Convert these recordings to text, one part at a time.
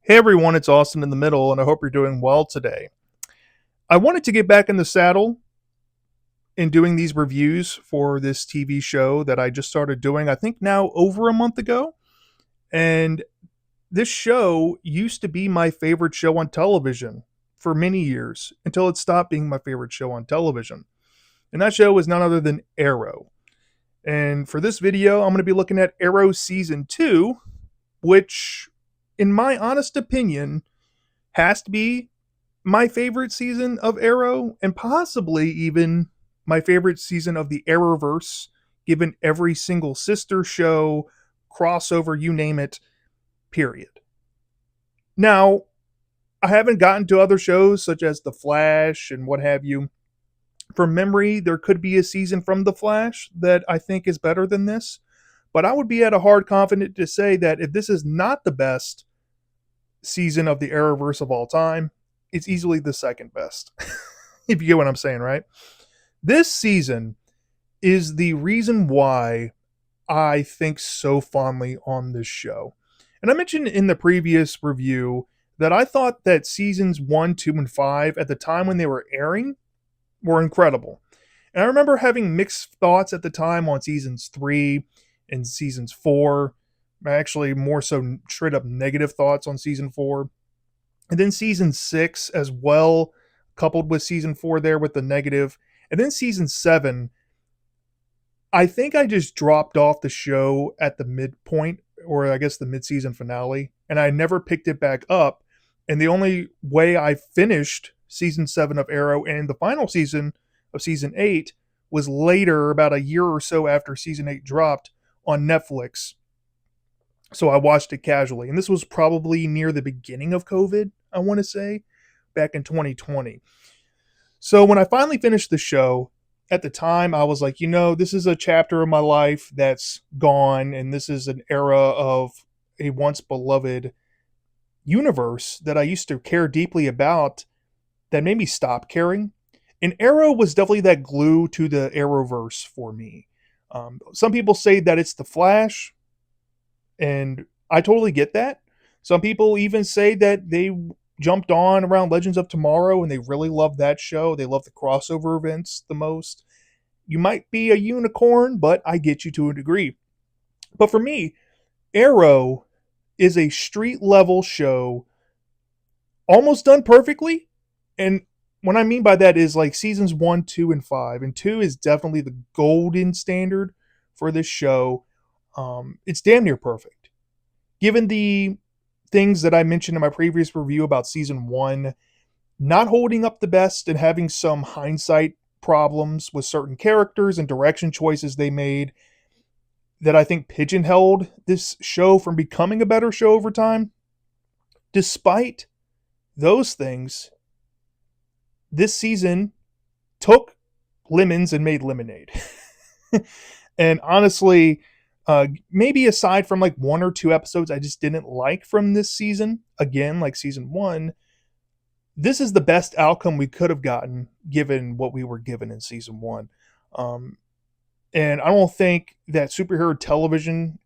Hey everyone, it's Austin in the middle, and I hope you're doing well today. I wanted to get back in the saddle in doing these reviews for this TV show that I just started doing, I think now over a month ago. And this show used to be my favorite show on television for many years until it stopped being my favorite show on television. And that show is none other than Arrow. And for this video, I'm going to be looking at Arrow Season 2, which, in my honest opinion, has to be my favorite season of Arrow, and possibly even my favorite season of the Arrowverse, given every single sister show, crossover, you name it, period. Now, I haven't gotten to other shows such as The Flash and what have you. From memory, there could be a season from The Flash that I think is better than this, but I would be at a hard confident to say that if this is not the best season of the Arrowverse of all time, it's easily the second best. If you get what I'm saying, right? This season is the reason why I think so fondly on this show. And I mentioned in the previous review that I thought that seasons 1, 2, and 5 at the time when they were airing were incredible. And I remember having mixed thoughts at the time on seasons 3 and seasons 4. Actually, more so straight up negative thoughts on season 4. And then season 6 as well, coupled with season 4 there with the negative. And then season 7, I think I just dropped off the show at the midpoint, or I guess the mid-season finale, and I never picked it back up. And the only way I finished season 7 of Arrow and the final season of season 8 was later, about a year or so after season 8 dropped on Netflix. So I watched it casually. And this was probably near the beginning of COVID, I want to say, back in 2020. So when I finally finished the show, at the time I was like, this is a chapter of my life that's gone, and this is an era of a once beloved universe that I used to care deeply about that made me stop caring. And Arrow was definitely that glue to the Arrowverse for me. Some people say that it's the Flash, and I totally get that. Some people even say that they jumped on around Legends of Tomorrow and they really love that show. They love the crossover events the most. You might be a unicorn, but I get you to a degree. But for me, Arrow is a street level show almost done perfectly. And what I mean by that is like seasons 1, 2, and 5. And 2 is definitely the golden standard for this show. It's damn near perfect. Given the things that I mentioned in my previous review about season 1 not holding up the best and having some hindsight problems with certain characters and direction choices they made that I think pigeonholed this show from becoming a better show over time. Despite those things, this season took lemons and made lemonade. And honestly, maybe aside from like 1 or 2 episodes I just didn't like from this season, again, like season 1, this is the best outcome we could have gotten given what we were given in season 1. Um, and I don't think that superhero television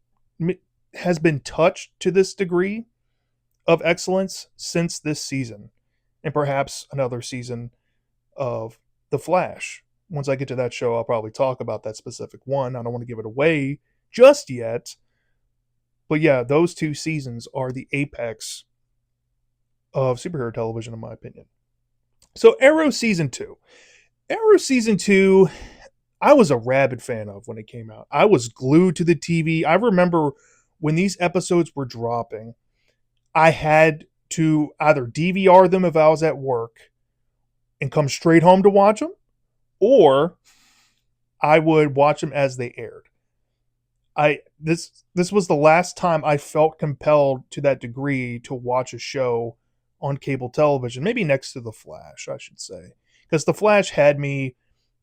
has been touched to this degree of excellence since this season, and perhaps another season of The Flash. Once I get to that show, I'll probably talk about that specific one. I don't want to give it away just yet. But yeah, those 2 seasons are the apex of superhero television, in my opinion. So, Arrow Season 2. Arrow Season 2, I was a rabid fan of when it came out. I was glued to the TV. I remember when these episodes were dropping, I had to either DVR them if I was at work and come straight home to watch them, or I would watch them as they aired. This was the last time I felt compelled to that degree to watch a show on cable television, maybe next to The Flash, I should say. Because The Flash had me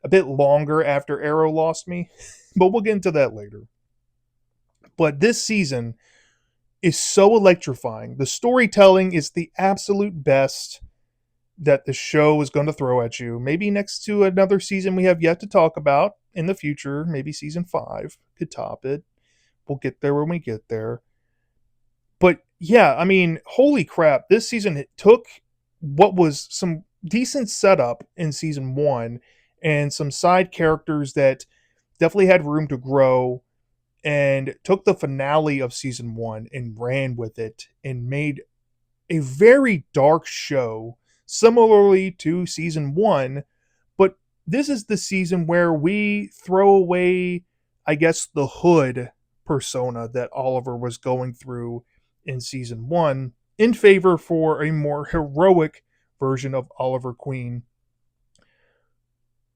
a bit longer after Arrow lost me, but we'll get into that later. But this season is so electrifying. The storytelling is the absolute best that the show is going to throw at you. Maybe next to another season we have yet to talk about in the future, maybe season 5 could top it. We'll get there when we get there. But Yeah, I mean, holy crap. This season it took what was some decent setup in season 1 and some side characters that definitely had room to grow, and took the finale of season 1 and ran with it and made a very dark show similarly to season 1. But this is the season where we throw away, I guess, the hood persona that Oliver was going through in season 1 in favor for a more heroic version of Oliver Queen,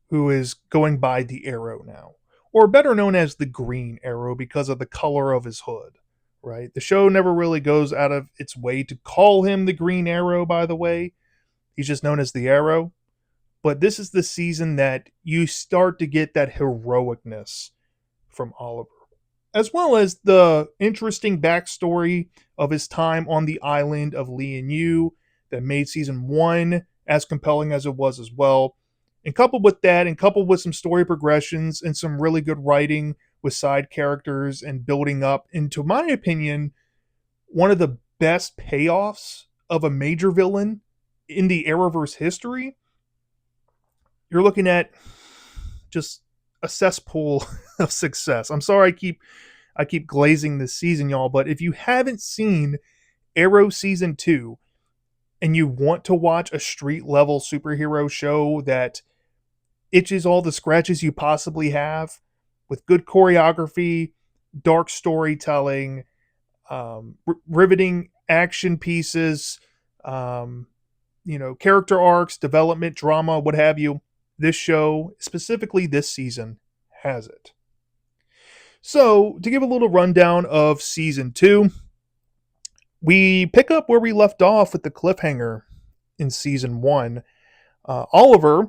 who is going by the Arrow now, or better known as the Green Arrow because of the color of his hood. Right? The show never really goes out of its way to call him the Green Arrow, by the way. He's just known as the Arrow. But this is the season that you start to get that heroicness from Oliver, as well as the interesting backstory of his time on the island of Lian Yu that made season 1 as compelling as it was as well. And coupled with that, and coupled with some story progressions and some really good writing with side characters and building up into my opinion, one of the best payoffs of a major villain in the Arrowverse history, you're looking at just a cesspool of success. I'm sorry I keep glazing this season, y'all, but if you haven't seen Arrow season 2 and you want to watch a street level superhero show that itches all the scratches you possibly have with good choreography, dark storytelling, riveting action pieces, character arcs, development, drama, what have you, this show, specifically this season, has it. So, to give a little rundown of season 2, we pick up where we left off with the cliffhanger in season 1. Oliver,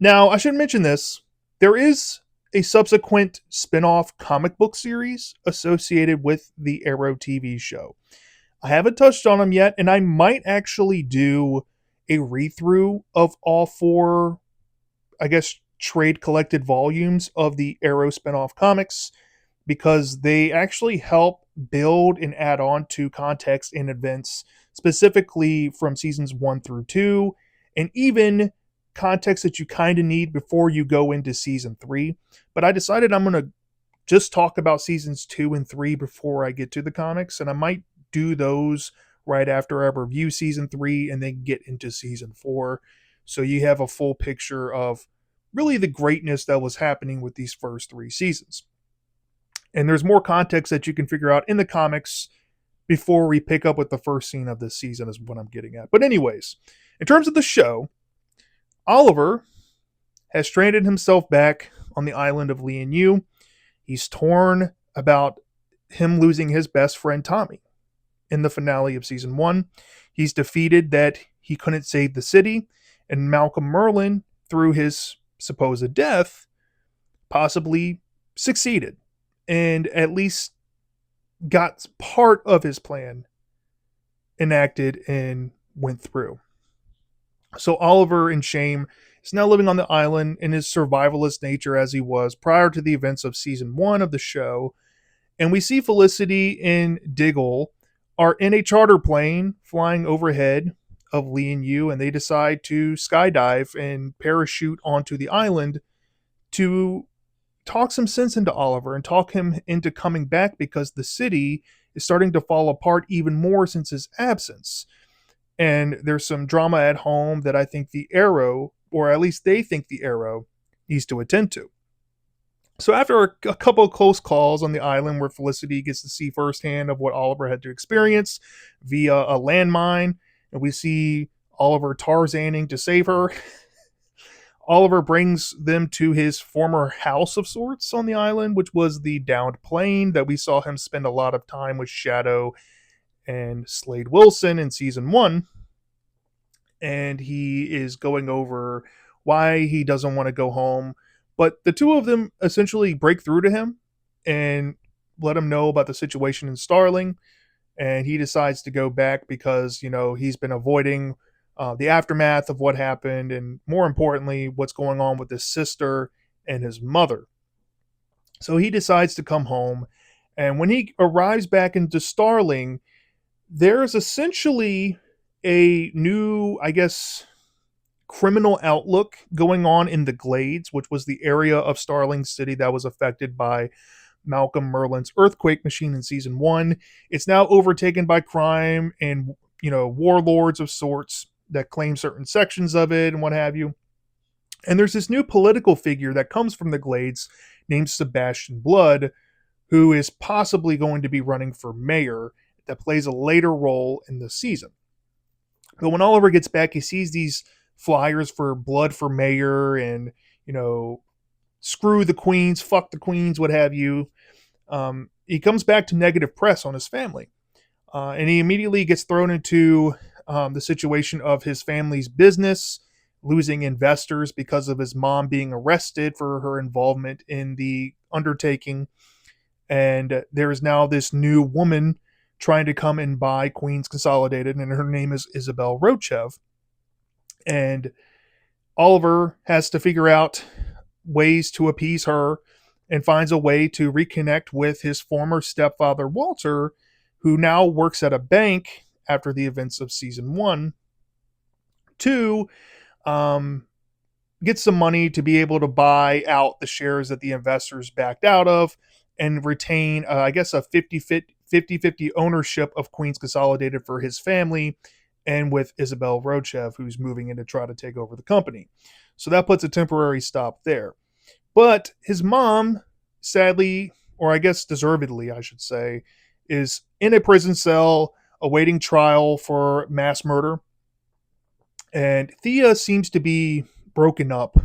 now I should mention this, there is a subsequent spin off comic book series associated with the Arrow TV show. I haven't touched on them yet, and I might actually do a read through of all 4, I guess, trade collected volumes of the Arrow spinoff comics, because they actually help build and add on to context and events specifically from seasons 1 through 2, and even context that you kind of need before you go into season 3. But I decided I'm going to just talk about seasons 2 and 3 before I get to the comics, and I might do those right after I review season 3 and then get into season 4. So you have a full picture of really the greatness that was happening with these first 3 seasons. And there's more context that you can figure out in the comics before we pick up with the first scene of this season, is what I'm getting at. But anyways, in terms of the show, Oliver has stranded himself back on the island of Lian Yu. He's torn about him losing his best friend Tommy in the finale of season 1. He's defeated that he couldn't save the city, and Malcolm Merlyn, through his supposed death, possibly succeeded and at least got part of his plan enacted and went through. So Oliver, in shame, is now living on the island in his survivalist nature as he was prior to the events of season 1 of the show. And we see Felicity and Diggle are in a charter plane flying overhead of Lian Yu, and they decide to skydive and parachute onto the island to talk some sense into Oliver and talk him into coming back, because the city is starting to fall apart even more since his absence. And there's some drama at home that I think the Arrow, or at least they think the Arrow, needs to attend to. So after a couple of close calls on the island where Felicity gets to see firsthand of what Oliver had to experience via a landmine, and we see Oliver Tarzaning to save her, Oliver brings them to his former house of sorts on the island, which was the downed plane that we saw him spend a lot of time with Shadow and Slade Wilson in season 1. And he is going over why he doesn't want to go home. But the two of them essentially break through to him and let him know about the situation in Starling. And he decides to go back because, he's been avoiding the aftermath of what happened, and more importantly, what's going on with his sister and his mother. So he decides to come home, and when he arrives back into Starling, There's essentially a new, I guess, criminal outlook going on in the Glades, which was the area of Starling City that was affected by Malcolm Merlin's earthquake machine in season one. It's now overtaken by crime and, warlords of sorts that claim certain sections of it and what have you. And there's this new political figure that comes from the Glades named Sebastian Blood, who is possibly going to be running for mayor, that plays a later role in the season. But when Oliver gets back, he sees these flyers for Blood for mayor and, screw the queens, fuck the queens, what have you. He comes back to negative press on his family. And he immediately gets thrown into the situation of his family's business losing investors because of his mom being arrested for her involvement in the undertaking. And there is now this new woman trying to come and buy Queens Consolidated, and her name is Isabel Rochev. And Oliver has to figure out ways to appease her and finds a way to reconnect with his former stepfather, Walter, who now works at a bank after the events of season one, to get some money to be able to buy out the shares that the investors backed out of and retain, I guess, a 50-50 ownership of Queens Consolidated for his family and with Isabel Rochev, who's moving in to try to take over the company. So that puts a temporary stop there. But his mom, sadly, or I guess deservedly, I should say, is in a prison cell awaiting trial for mass murder. And Thea seems to be broken up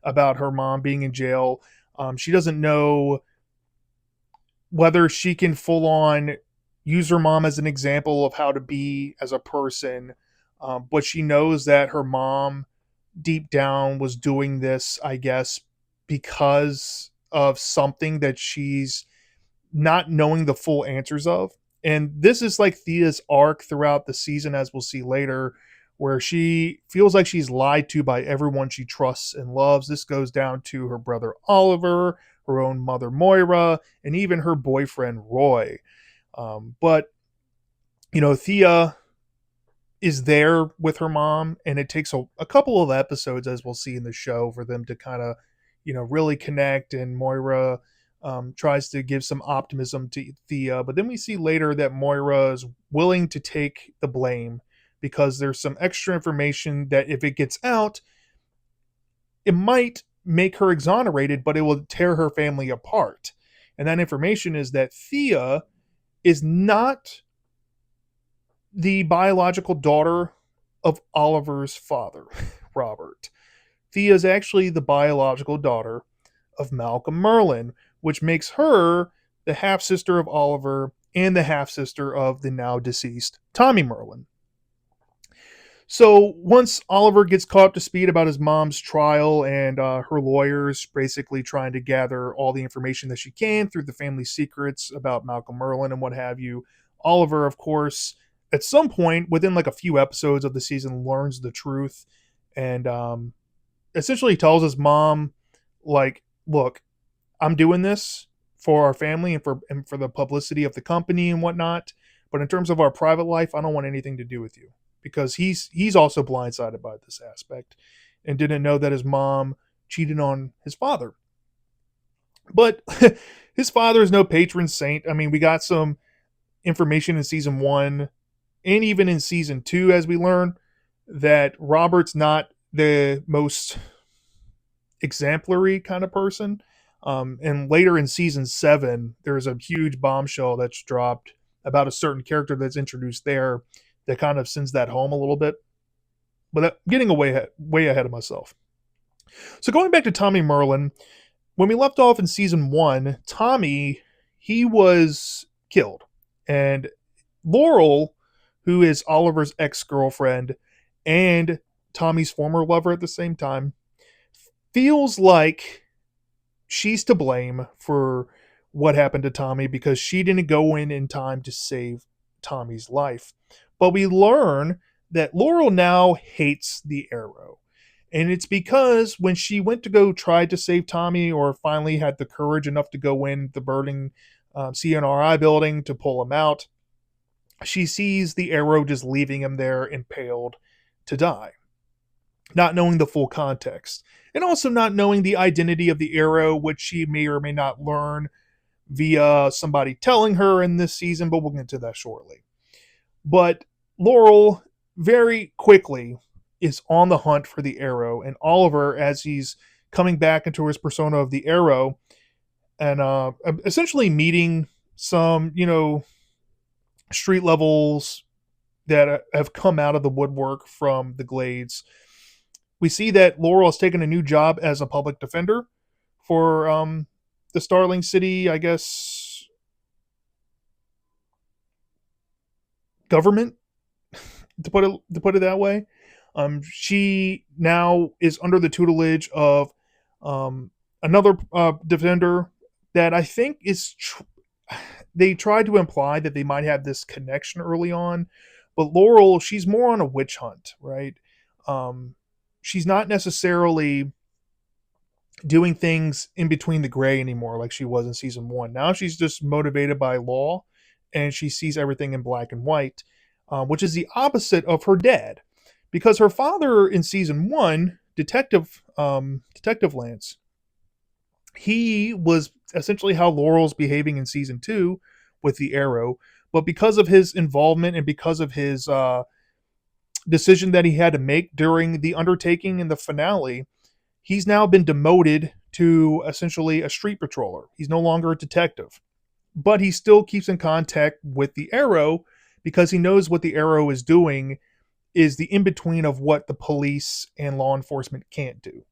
about her mom being in jail. She doesn't know whether she can full on use her mom as an example of how to be as a person. But she knows that her mom deep down was doing this, I guess, because of something that she's not knowing the full answers of. And this is like Thea's arc throughout the season, as we'll see later, where she feels like she's lied to by everyone she trusts and loves. This goes down to her brother Oliver, her own mother Moira, and even her boyfriend Roy. But, Thea is there with her mom, and it takes a couple of episodes, as we'll see in the show, for them to kind of, really connect. And Moira tries to give some optimism to Thea, but then we see later that Moira is willing to take the blame because there's some extra information that if it gets out, it might make her exonerated, but it will tear her family apart. And that information is that Thea is not the biological daughter of Oliver's father, Robert. Thea is actually the biological daughter of Malcolm Merlin, which makes her the half sister of Oliver and the half sister of the now deceased Tommy Merlin. So once Oliver gets caught up to speed about his mom's trial and her lawyers basically trying to gather all the information that she can through the family secrets about Malcolm Merlin and what have you, Oliver, of course, at some point within like a few episodes of the season, learns the truth and essentially tells his mom, like, look, I'm doing this for our family and for the publicity of the company and whatnot. But in terms of our private life, I don't want anything to do with you, because he's also blindsided by this aspect and didn't know that his mom cheated on his father. But his father is no patron saint. I mean, we got some information in season one and even in season two, as we learn, that Robert's not the most exemplary kind of person. And later in season 7, there's a huge bombshell that's dropped about a certain character that's introduced there that kind of sends that home a little bit. But I'm getting way ahead of myself. So going back to Tommy Merlin, when we left off in season 1, Tommy, he was killed. And Laurel, who is Oliver's ex-girlfriend and Tommy's former lover at the same time, feels like she's to blame for what happened to Tommy because she didn't go in time to save Tommy's life. But we learn that Laurel now hates the Arrow. And it's because when she went to go try to save Tommy, or finally had the courage enough to go in the burning CNRI building to pull him out, she sees the arrow just leaving him there impaled to die, not knowing the full context. And also not knowing the identity of the arrow, which she may or may not learn via somebody telling her in this season, but we'll get to that shortly. But Laurel very quickly is on the hunt for the arrow, and Oliver, as he's coming back into his persona of the arrow, and essentially meeting some, street levels that have come out of the woodwork from the Glades. We see that Laurel has taken a new job as a public defender for the Starling City, I guess, government, to put it that way. She now is under the tutelage of another defender that I think is. They tried to imply that they might have this connection early on, but Laurel, she's more on a witch hunt, right? She's not necessarily doing things in between the gray anymore like she was in season one. Now she's just motivated by law, and she sees everything in black and white, which is the opposite of her dad, because her father in season one, Detective Lance, he was essentially how Laurel's behaving in season two with the arrow, but because of his involvement and because of his decision that he had to make during the undertaking in the finale, he's now been demoted to essentially a street patroller. He's no longer a detective, but he still keeps in contact with the arrow because he knows what the arrow is doing is the in-between of what the police and law enforcement can't do.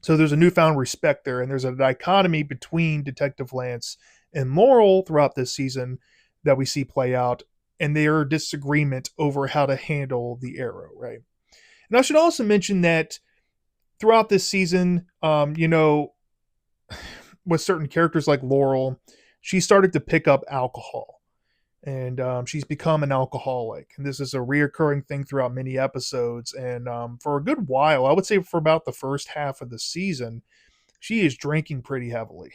So there's a newfound respect there, and there's a dichotomy between Detective Lance and Laurel throughout this season that we see play out, and their disagreement over how to handle the arrow, right? And I should also mention that throughout this season, with certain characters like Laurel, she started to pick up alcohol. And she's become an alcoholic. And this is a reoccurring thing throughout many episodes. And for a good while, I would say for about the first half of the season, she is drinking pretty heavily.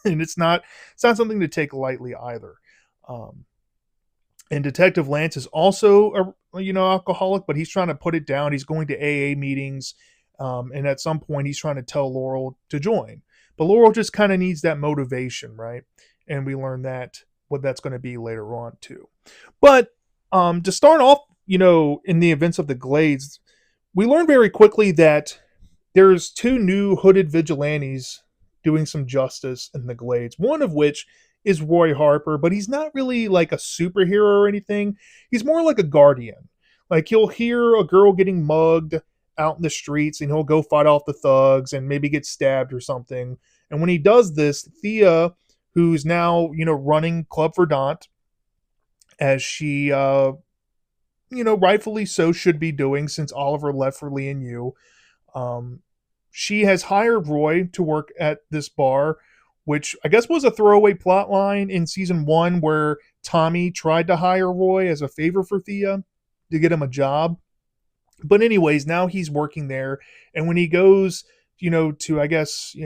And it's not something to take lightly either. And Detective Lance is also alcoholic, but he's trying to put it down. He's going to AA meetings, and at some point he's trying to tell Laurel to join. But Laurel just kind of needs that motivation, right? And we learn that what that's going to be later on too. But to start off, in the events of the Glades, we learn very quickly that there's two new hooded vigilantes doing some justice in the Glades. One of which is Roy Harper, but he's not really like a superhero or anything. He's more like a guardian. Like he'll hear a girl getting mugged out in the streets and he'll go fight off the thugs and maybe get stabbed or something. And when he does this, Thea, who's now, running Club Verdant, as she, rightfully so should be doing since Oliver left for Lee and Yu. She has hired Roy to work at this bar, which I guess was a throwaway plot line in season one where Tommy tried to hire Roy as a favor for Thea to get him a job. But anyways, now he's working there, and when he goes to, I guess,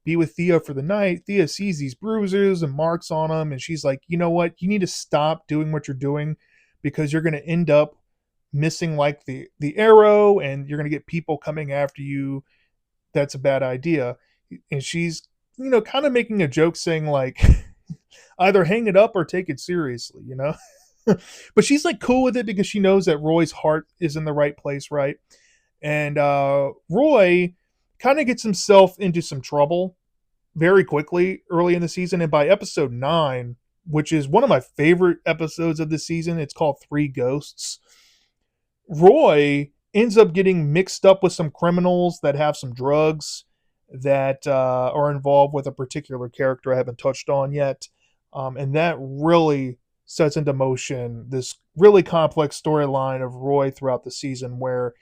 be with Thea for the night, Thea sees these bruises and marks on him, and she's like, you know what? You need to stop doing what you're doing because you're going to end up missing like the arrow, and you're going to get people coming after you. That's a bad idea. And she's, kind of making a joke saying like, either hang it up or take it seriously, But she's like cool with it because she knows that Roy's heart is in the right place, right? And Roy kind of gets himself into some trouble very quickly early in the season. And by episode 9, which is one of my favorite episodes of the season, it's called Three Ghosts. Roy ends up getting mixed up with some criminals that have some drugs that are involved with a particular character I haven't touched on yet. And that really sets into motion this really complex storyline of Roy throughout the season where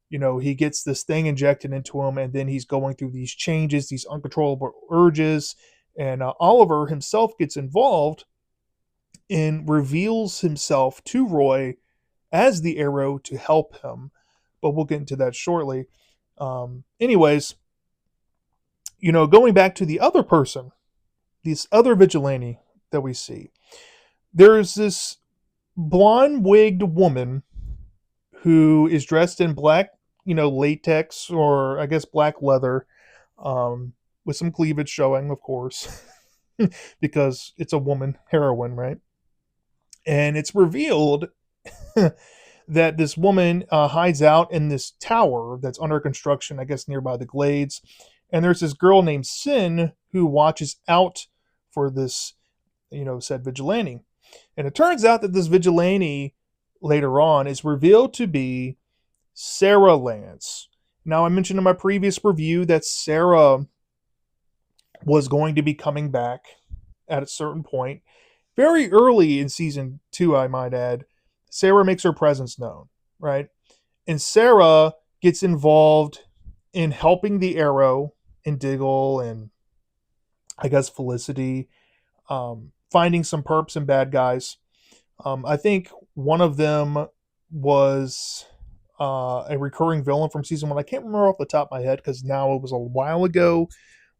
he gets this thing injected into him, and then he's going through these changes, these uncontrollable urges, and Oliver himself gets involved and reveals himself to Roy as the arrow to help him. But we'll get into that shortly. Anyways, going back to the other person, this other vigilante that we see, there's this blonde-wigged woman who is dressed in black, latex, or I guess black leather, um, with some cleavage showing, of course, because it's a woman heroine, right? And it's revealed that this woman hides out in this tower that's under construction, I guess nearby the Glades. And there's this girl named Sin who watches out for this, said vigilante. And it turns out that this vigilante later on is revealed to be Sarah Lance. Now, I mentioned in my previous review that Sarah was going to be coming back at a certain point. Very early in season 2, I might add, Sarah makes her presence known, right? And Sarah gets involved in helping the Arrow and Diggle and I guess Felicity, finding some perps and bad guys. I think one of them was a recurring villain from season 1. I can't remember off the top of my head because now it was a while ago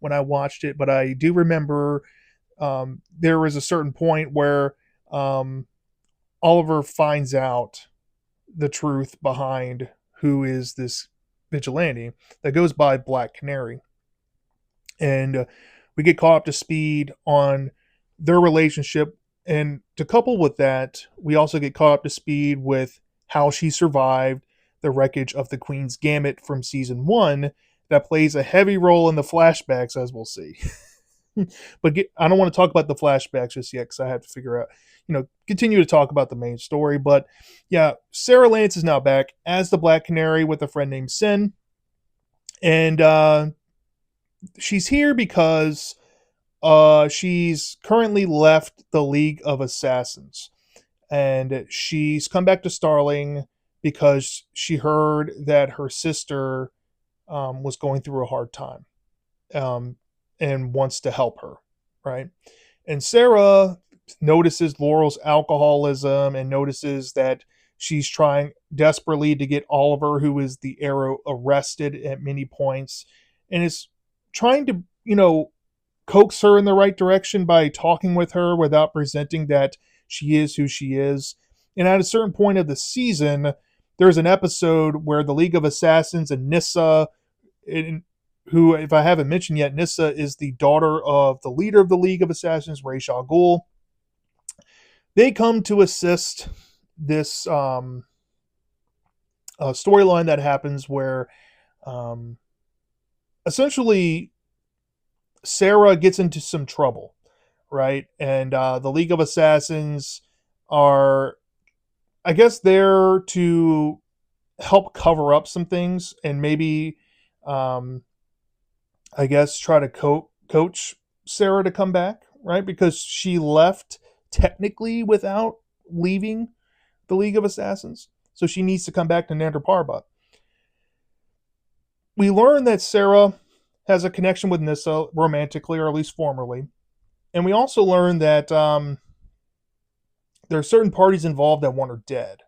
when I watched it, but I do remember there was a certain point where Oliver finds out the truth behind who is this vigilante that goes by Black Canary. And we get caught up to speed on their relationship. And to couple with that, we also get caught up to speed with how she survived the wreckage of the Queen's Gambit from season 1 that plays a heavy role in the flashbacks, as we'll see. But I don't want to talk about the flashbacks just yet because I have to figure out, continue to talk about the main story. But yeah, Sarah Lance is now back as the Black Canary with a friend named Sin. And she's here because she's currently left the League of Assassins. And she's come back to Starling because she heard that her sister was going through a hard time. And wants to help her, right? And Sarah notices Laurel's alcoholism and notices that she's trying desperately to get Oliver, who is the Arrow, arrested at many points, and is trying to, coax her in the right direction by talking with her without presenting that she is who she is. And at a certain point of the season, there's an episode where the League of Assassins and Nyssa, who, if I haven't mentioned yet, Nyssa is the daughter of the leader of the League of Assassins, Ra's al Ghul. They come to assist this storyline that happens where essentially Sarah gets into some trouble, right? And the League of Assassins are, I guess, there to help cover up some things and maybe I guess, try to coach Sarah to come back, right? Because she left technically without leaving the League of Assassins. So she needs to come back to Nandor Parbat. We learn that Sarah has a connection with Nyssa romantically, or at least formerly. And we also learn that there are certain parties involved that want her dead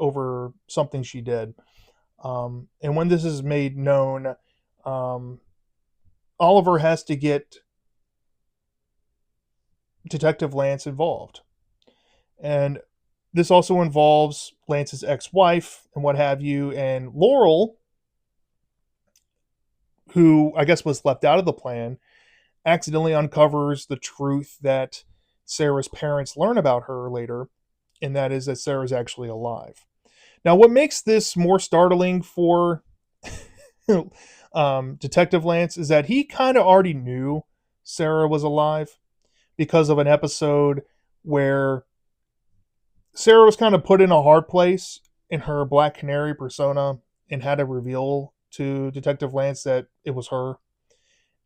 over something she did. And when this is made known, Oliver has to get Detective Lance involved. And this also involves Lance's ex-wife and what have you. And Laurel, who I guess was left out of the plan, accidentally uncovers the truth that Sarah's parents learn about her later, and that is that Sarah's actually alive. Now, what makes this more startling for Detective Lance is that he kind of already knew Sarah was alive because of an episode where Sarah was kind of put in a hard place in her Black Canary persona and had to reveal to Detective Lance that it was her.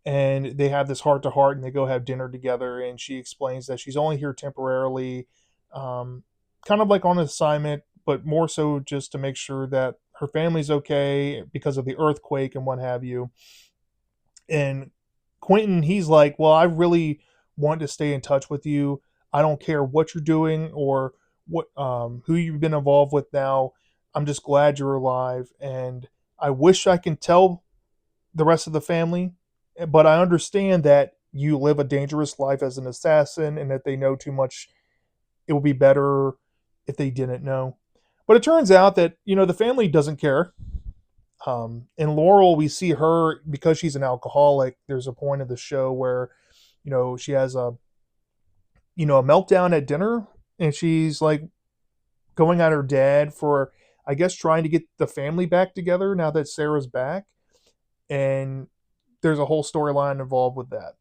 And they have this heart to heart and they go have dinner together. And she explains that she's only here temporarily, kind of like on assignment, but more so just to make sure that her family's okay because of the earthquake and what have you. And Quentin, he's like, well, I really want to stay in touch with you. I don't care what you're doing or what who you've been involved with now. I'm just glad you're alive, and I wish I can tell the rest of the family, but I understand that you live a dangerous life as an assassin, and that they know too much. It would be better if they didn't know. But it turns out that, the family doesn't care. In Laurel, we see her, because she's an alcoholic. There's a point of the show where, she has a meltdown at dinner, and she's like going at her dad for, I guess, trying to get the family back together now that Sarah's back. And there's a whole storyline involved with that.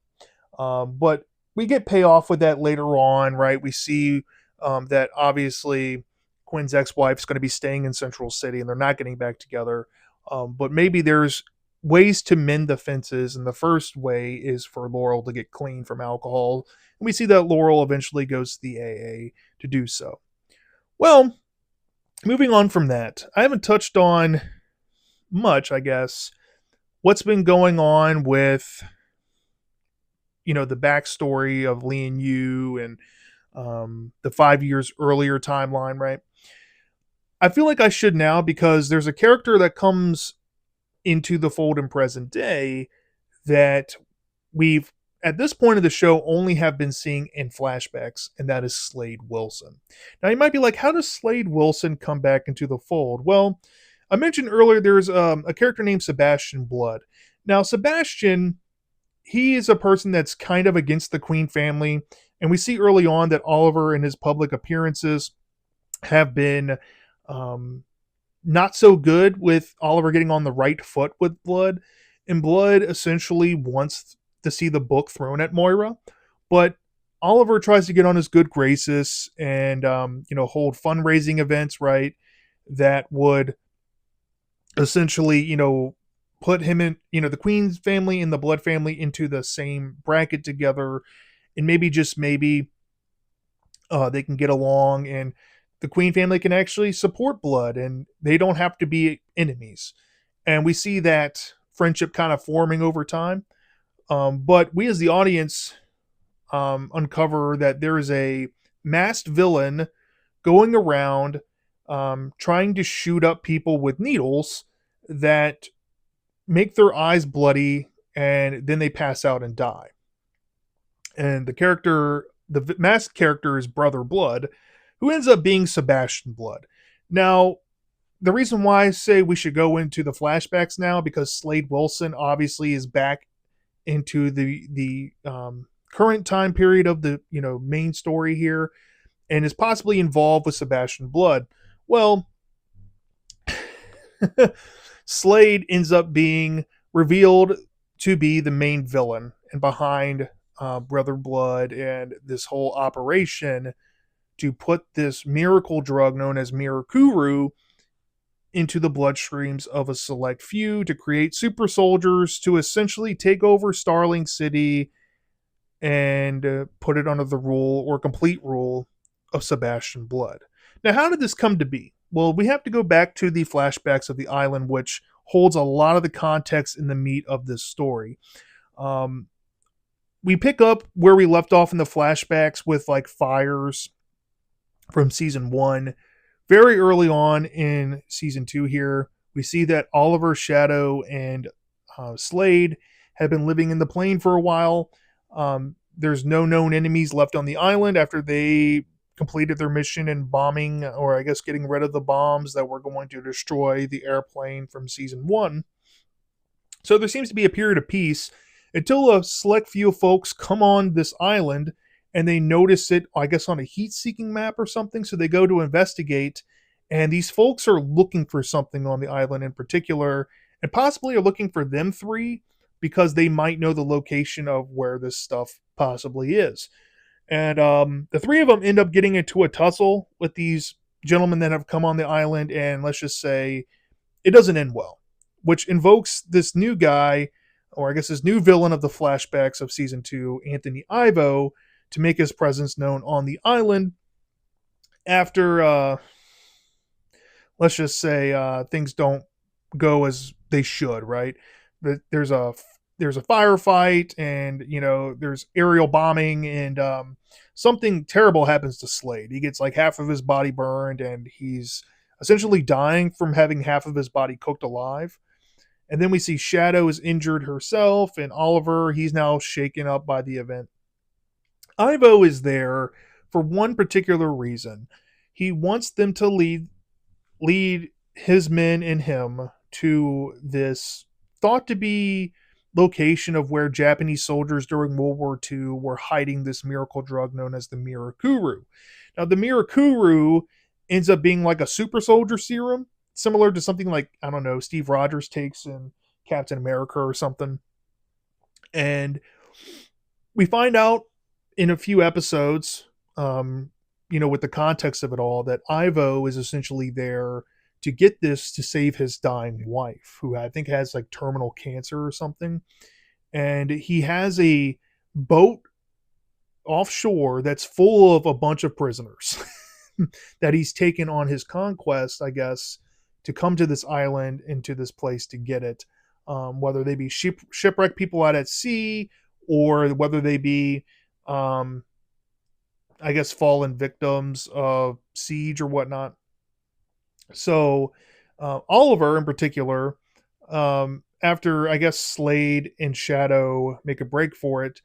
But we get payoff with that later on, right? We see that obviously Quinn's ex-wife's going to be staying in Central City, and they're not getting back together. But maybe there's ways to mend the fences, and the first way is for Laurel to get clean from alcohol. And we see that Laurel eventually goes to the AA to do so. Well, moving on from that, I haven't touched on much, I guess, what's been going on with the backstory of Lian Yu and the 5 years earlier timeline, right? I feel like I should now, because there's a character that comes into the fold in present day that we've, at this point of the show, only have been seeing in flashbacks, and that is Slade Wilson. Now, you might be like, how does Slade Wilson come back into the fold? Well, I mentioned earlier there's a character named Sebastian Blood. Now, Sebastian, he is a person that's kind of against the Queen family, and we see early on that Oliver in his public appearances have been not so good with Oliver getting on the right foot with Blood, and Blood essentially wants to see the book thrown at Moira, but Oliver tries to get on his good graces and hold fundraising events, right, that would essentially put him in, the Queen's family and the Blood family into the same bracket together, and maybe, just maybe, they can get along, and the Queen family can actually support Blood, and they don't have to be enemies. And we see that friendship kind of forming over time. But we, as the audience, uncover that there is a masked villain going around trying to shoot up people with needles that make their eyes bloody, and then they pass out and die. And the masked character is Brother Blood, who ends up being Sebastian Blood. Now, the reason why I say we should go into the flashbacks now, because Slade Wilson obviously is back into the current time period of the main story here, and is possibly involved with Sebastian Blood. Well, Slade ends up being revealed to be the main villain and behind Brother Blood and this whole operation to put this miracle drug known as Mirakuru into the bloodstreams of a select few to create super soldiers to essentially take over Starling City and put it under the rule or complete rule of Sebastian Blood. Now, how did this come to be? Well, we have to go back to the flashbacks of the island, which holds a lot of the context in the meat of this story. We pick up where we left off in the flashbacks with like Fires from season 1. Very early on in season 2 here, we see that Oliver, Shadow, and Slade have been living in the plane for a while. There's no known enemies left on the island after they completed their mission in bombing, or I guess getting rid of the bombs that were going to destroy the airplane from season 1. So there seems to be a period of peace until a select few folks come on this island and they notice it, I guess, on a heat-seeking map or something, so they go to investigate, and these folks are looking for something on the island in particular, and possibly are looking for them three because they might know the location of where this stuff possibly is. And the three of them end up getting into a tussle with these gentlemen that have come on the island, and let's just say it doesn't end well, which invokes this new guy, or I guess this new villain of the flashbacks of season 2, Anthony Ivo, to make his presence known on the island after, let's just say, things don't go as they should, right? There's a firefight, and there's aerial bombing, and something terrible happens to Slade. He gets like half of his body burned, and he's essentially dying from having half of his body cooked alive. And then we see Shadow is injured herself, and Oliver, he's now shaken up by the event. Ivo is there for one particular reason. he wants them to lead his men and him to this thought to be location of where Japanese soldiers during World War II were hiding this miracle drug known as the Mirakuru. Now, the Mirakuru ends up being like a super soldier serum, similar to something like, I don't know, Steve Rogers takes in Captain America or something. And we find out in a few episodes, with the context of it all, that Ivo is essentially there to get this to save his dying wife, who I think has like terminal cancer or something. And he has a boat offshore that's full of a bunch of prisoners that he's taken on his conquest, I guess, to come to this island and to this place to get it. Whether they be shipwrecked people out at sea, or whether they be, I guess, fallen victims of siege or whatnot. So, Oliver in particular, after I guess Slade and Shadow make a break for it,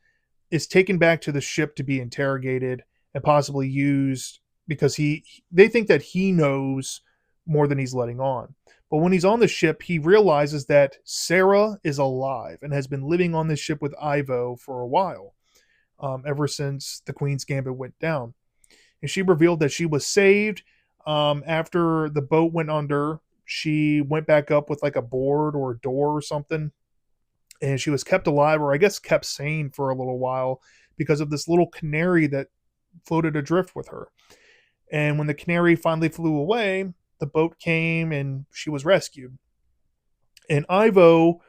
is taken back to the ship to be interrogated and possibly used because they think that he knows more than he's letting on. But when he's on the ship, he realizes that Sarah is alive and has been living on this ship with Ivo for a while, ever since the Queen's Gambit went down. And she revealed that she was saved after the boat went under. She went back up with like a board or a door or something, and she was kept alive, or I guess kept sane for a little while, because of this little canary that floated adrift with her. And when the canary finally flew away, the boat came and she was rescued. And Ivo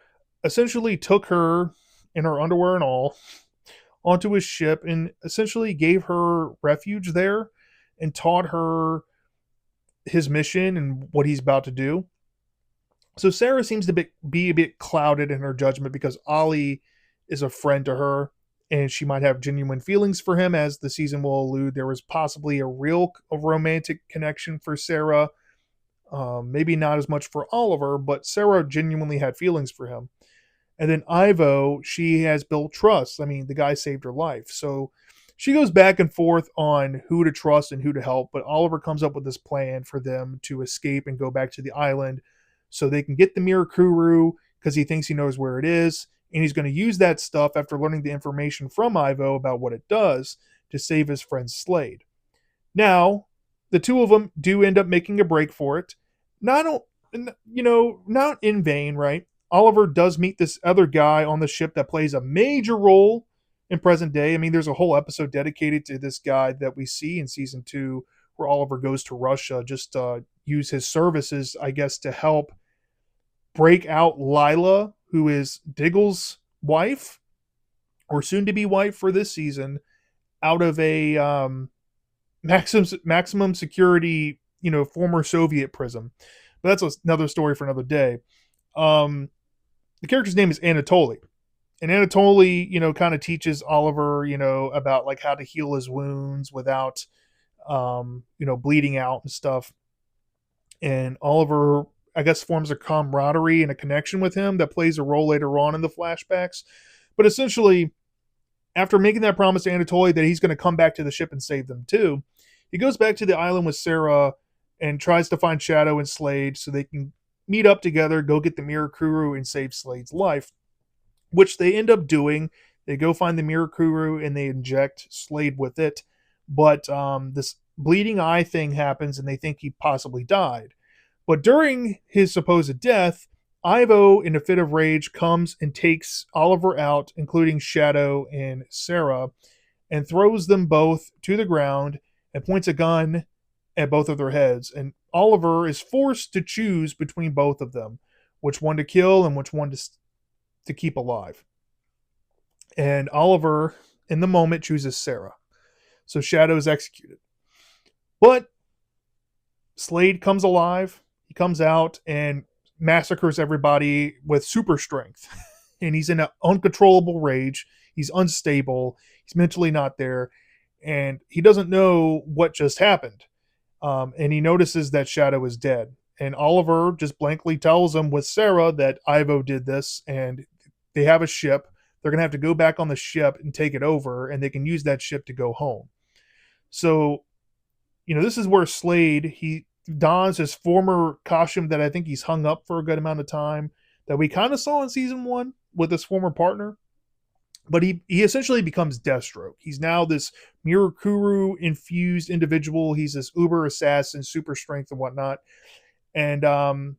essentially took her in her underwear and all onto his ship and essentially gave her refuge there and taught her his mission and what he's about to do. So Sarah seems to be a bit clouded in her judgment because Ollie is a friend to her and she might have genuine feelings for him. As the season will allude, there was possibly a romantic connection for Sarah. Maybe not as much for Oliver, but Sarah genuinely had feelings for him. And then Ivo, she has built trust. I mean, the guy saved her life. So she goes back and forth on who to trust and who to help, but Oliver comes up with this plan for them to escape and go back to the island so they can get the Mirakuru because he thinks he knows where it is, and he's going to use that stuff after learning the information from Ivo about what it does to save his friend Slade. Now, the two of them do end up making a break for it. Not in vain, right? Oliver does meet this other guy on the ship that plays a major role in present day. I mean, there's a whole episode dedicated to this guy that we see in season 2 where Oliver goes to Russia just to use his services, I guess, to help break out Lila, who is Diggle's wife, or soon to be wife for this season, out of a maximum security, former Soviet prison. But that's another story for another day. The character's name is Anatoly. And Anatoly, kind of teaches Oliver, about like how to heal his wounds without, bleeding out and stuff. And Oliver, I guess, forms a camaraderie and a connection with him that plays a role later on in the flashbacks. But essentially, after making that promise to Anatoly that he's going to come back to the ship and save them too, he goes back to the island with Sarah and tries to find Shadow and Slade so they can meet up together, go get the Mirakuru and save Slade's life, which they end up doing. They go find the Mirakuru and they inject Slade with it. But this bleeding eye thing happens and they think he possibly died. But during his supposed death, Ivo, in a fit of rage, comes and takes Oliver out, including Shadow and Sarah, and throws them both to the ground and points a gun at both of their heads. And Oliver is forced to choose between both of them, which one to kill and which one to keep alive. And Oliver, in the moment, chooses Sarah. So Shadow is executed. But Slade comes alive. He comes out and massacres everybody with super strength. And he's in an uncontrollable rage. He's unstable. He's mentally not there. And he doesn't know what just happened. And he notices that Shadow is dead. And Oliver just blankly tells him with Sarah that Ivo did this and they have a ship. They're going to have to go back on the ship and take it over, and they can use that ship to go home. So this is where Slade, he dons his former costume that I think he's hung up for a good amount of time, that we kind of saw in season 1 with his former partner. But he essentially becomes Deathstroke. He's now this Mirakuru infused individual. He's this uber assassin, super strength and whatnot. And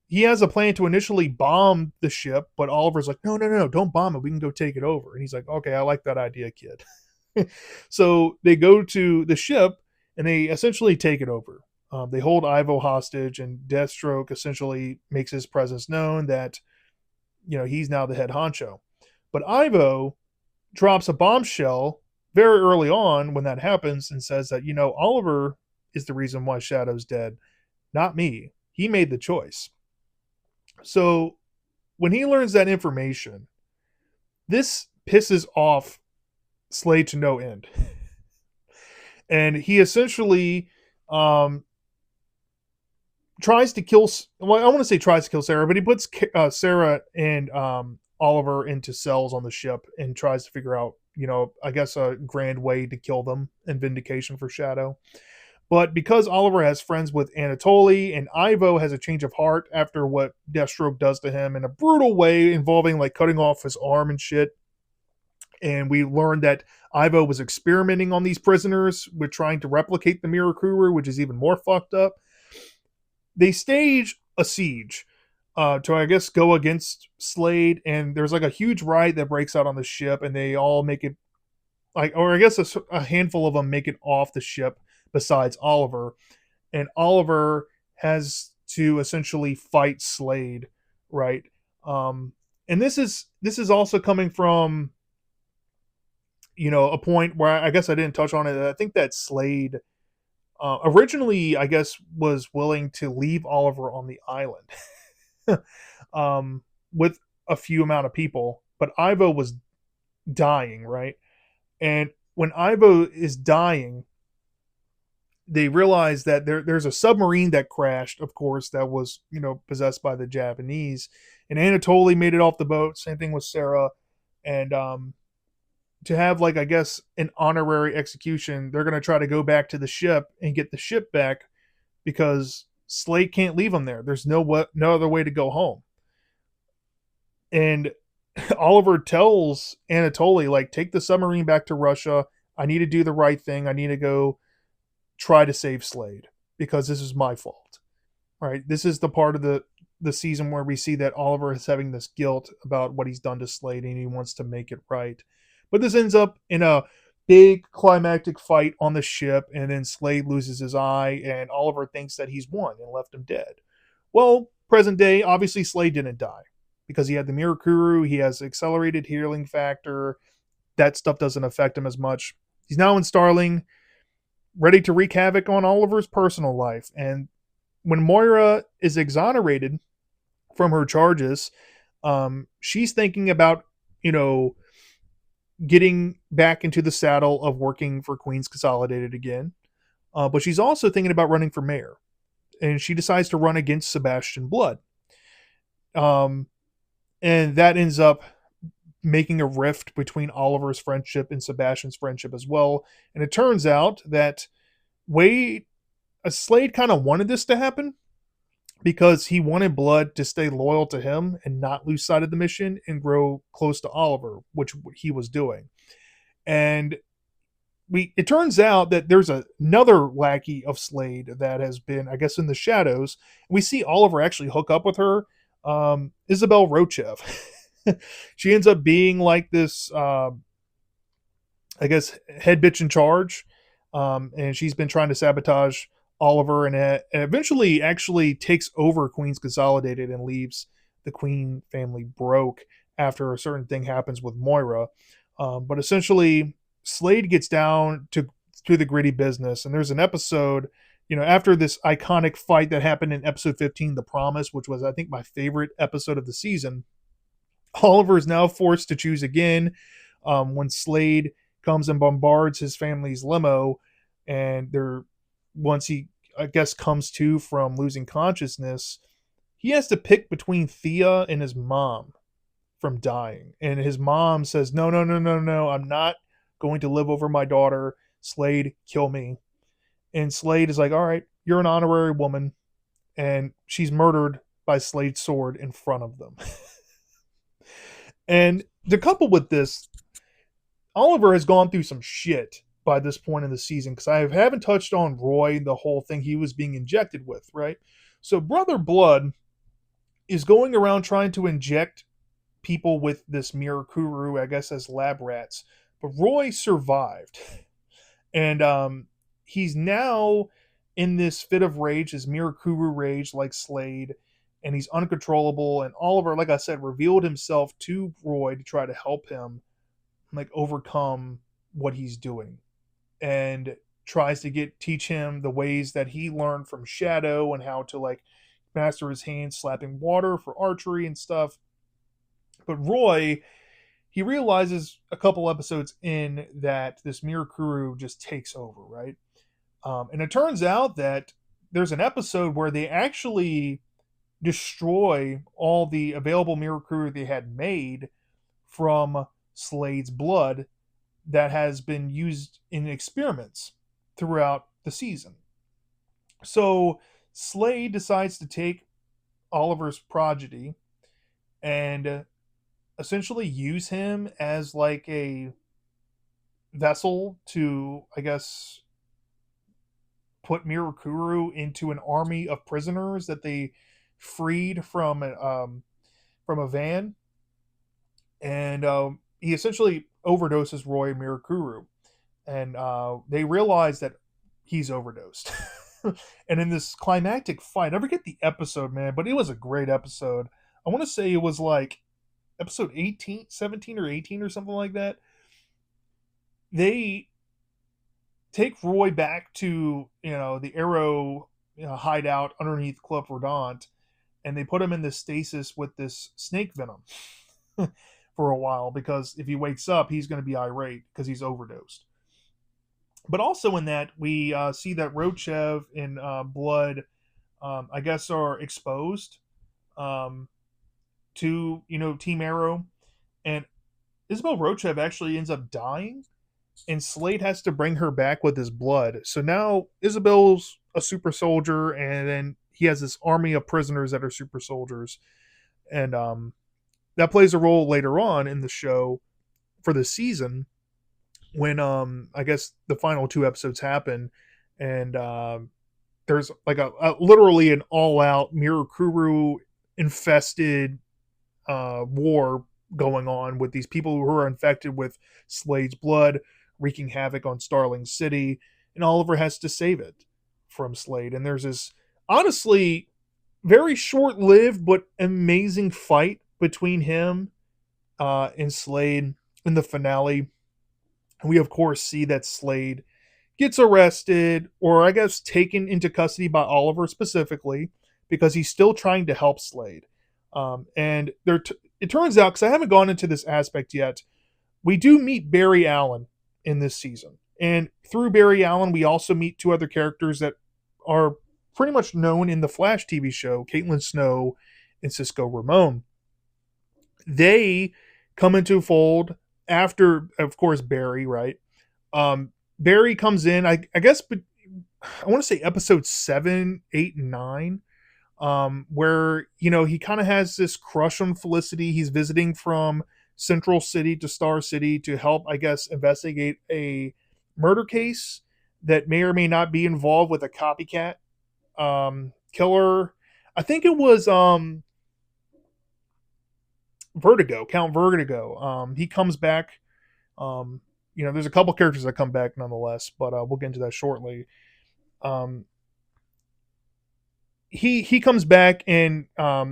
he has a plan to initially bomb the ship, but Oliver's like, no, don't bomb it. We can go take it over. And he's like, okay, I like that idea, kid. So they go to the ship and they essentially take it over. They hold Ivo hostage, and Deathstroke essentially makes his presence known that, he's now the head honcho. But Ivo drops a bombshell very early on when that happens and says that, Oliver is the reason why Shadow's dead, not me. He made the choice. So when he learns that information, this pisses off Slade to no end. And he essentially tries to kill, well, I want to say tries to kill Sarah, but he puts Sarah and Oliver into cells on the ship and tries to figure out, I guess a grand way to kill them in vindication for Shadow. But because Oliver has friends with Anatoly and Ivo has a change of heart after what Deathstroke does to him in a brutal way involving like cutting off his arm and shit. And we learned that Ivo was experimenting on these prisoners with trying to replicate the Mirakuru, which is even more fucked up. They stage a siege to, I guess, go against Slade, and there's like a huge riot that breaks out on the ship, and they all make it, or I guess a handful of them make it off the ship besides Oliver. And Oliver has to essentially fight Slade, right? And this is also coming from, a point where I guess I didn't touch on it. I think that Slade originally, I guess, was willing to leave Oliver on the island with a few amount of people, but Ivo was dying, right? And when Ivo is dying, they realize that there's a submarine that crashed, of course, that was, possessed by the Japanese. And Anatoly made it off the boat. Same thing with Sarah. And to have, like, I guess, an honorary execution, they're going to try to go back to the ship and get the ship back because Slade can't leave them there. There's no other way to go home. And Oliver tells Anatoly, like, take the submarine back to Russia. I need to do the right thing. I need to go try to save Slade because this is my fault. All right. This is the part of the season where we see that Oliver is having this guilt about what he's done to Slade and he wants to make it right. But this ends up in a big climactic fight on the ship, and then Slade loses his eye, and Oliver thinks that he's won and left him dead. Well, present day, obviously Slade didn't die because he had the Mirakuru, he has accelerated healing factor. That stuff doesn't affect him as much. He's now in Starling, ready to wreak havoc on Oliver's personal life. And when Moira is exonerated from her charges, she's thinking about, getting back into the saddle of working for Queens Consolidated again. But she's also thinking about running for mayor. And she decides to run against Sebastian Blood. And that ends up making a rift between Oliver's friendship and Sebastian's friendship as well. And it turns out that Slade kind of wanted this to happen because he wanted Blood to stay loyal to him and not lose sight of the mission and grow close to Oliver, which he was doing. And it turns out that there's another lackey of Slade that has been, I guess, in the shadows. We see Oliver actually hook up with her, Isabel Rochev. She ends up being like this, I guess, head bitch in charge. And she's been trying to sabotage Oliver and eventually actually takes over Queens Consolidated and leaves the Queen family broke after a certain thing happens with Moira. But essentially, Slade gets down to the gritty business. And there's an episode, after this iconic fight that happened in episode 15, The Promise, which was, I think, my favorite episode of the season. Oliver is now forced to choose again when Slade comes and bombards his family's limo. And once he, I guess, comes to from losing consciousness, he has to pick between Thea and his mom from dying. And his mom says, no, I'm not going to live over my daughter. Slade, kill me. And Slade is like, all right, you're an honorary woman. And she's murdered by Slade's sword in front of them. And to couple with this, Oliver has gone through some shit by this point in the season because I haven't touched on Roy, the whole thing he was being injected with, right? So Brother Blood is going around trying to inject people with this Mirakuru, I guess, as lab rats. But Roy survived. And he's now in this fit of rage, his Mirakuru rage, like Slade, and he's uncontrollable. And Oliver, like I said, revealed himself to Roy to try to help him, like, overcome what he's doing, and tries to teach him the ways that he learned from Shadow and how to, like, master his hands slapping water for archery and stuff. But Roy, he realizes a couple episodes in that this Mirakuru just takes over, right? And it turns out that there's an episode where they actually destroy all the available Mirakuru they had made from Slade's blood that has been used in experiments throughout the season. So Slade decides to take Oliver's prodigy and essentially use him as like a vessel to, I guess, put Mirakuru into an army of prisoners that they freed from a van, and he essentially overdoses Roy and Mirakuru, and they realize that he's overdosed. And in this climactic fight, I forget the episode, man, but it was a great episode. I want to say it was like episode 18, 17 or 18 or something like that. They take Roy back to, the Arrow, hideout underneath Club Verdant, and they put him in this stasis with this snake venom for a while, because if he wakes up, he's going to be irate because he's overdosed. But also in that, we see that Rochev and Blood, I guess, are exposed to, Team Arrow, and Isabel Rochev actually ends up dying, and Slade has to bring her back with his blood. So now Isabel's a super soldier, and then he has this army of prisoners that are super soldiers, and that plays a role later on in the show for the season when I guess the final two episodes happen, and there's like a literally an all-out Mirakuru infested war going on with these people who are infected with Slade's blood, wreaking havoc on Starling City, and Oliver has to save it from Slade. And there's this honestly very short-lived but amazing fight between him and Slade in the finale. We of course see that Slade gets arrested, or I guess taken into custody by Oliver specifically, because he's still trying to help Slade. And it turns out, because I haven't gone into this aspect yet, we do meet Barry Allen in this season. And through Barry Allen, we also meet two other characters that are pretty much known in the Flash TV show, Caitlin Snow and Cisco Ramon. They come into fold after, of course, Barry, right? Barry comes in, I guess, but I want to say episode 7, 8, and 9, where, he kind of has this crush on Felicity. He's visiting from Central City to Star City to help, I guess, investigate a murder case that may or may not be involved with a copycat killer. I think it was Vertigo, Count Vertigo. He comes back. There's a couple characters that come back nonetheless, but we'll get into that shortly. He comes back, and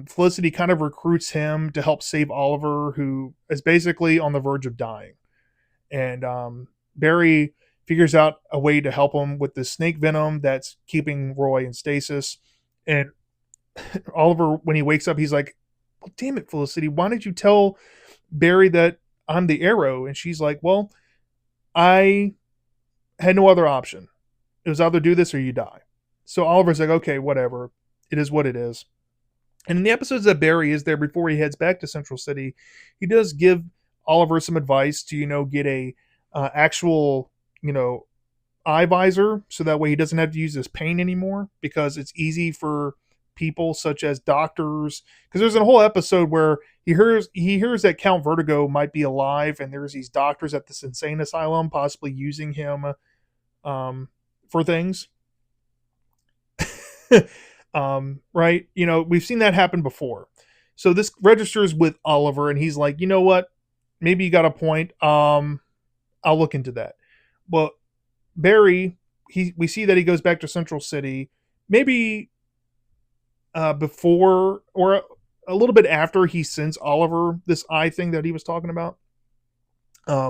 Felicity kind of recruits him to help save Oliver, who is basically on the verge of dying. And Barry figures out a way to help him with the snake venom that's keeping Roy in stasis. And Oliver, when he wakes up, he's like, well, damn it, Felicity, why did you tell Barry that I'm the Arrow? And she's like, well, I had no other option. It was either do this or you die. So Oliver's like, okay, whatever. It is what it is. And in the episodes that Barry is there before he heads back to Central City, he does give Oliver some advice to, get a actual, eye visor so that way he doesn't have to use his pain anymore, because it's easy for people such as doctors, because there's a whole episode where he hears that Count Vertigo might be alive, and there's these doctors at this insane asylum possibly using him for things. Right? We've seen that happen before. So this registers with Oliver, and he's like, you know what? Maybe you got a point. I'll look into that. But Barry, we see that he goes back to Central City, maybe before or a little bit after he sends Oliver this eye thing that he was talking about.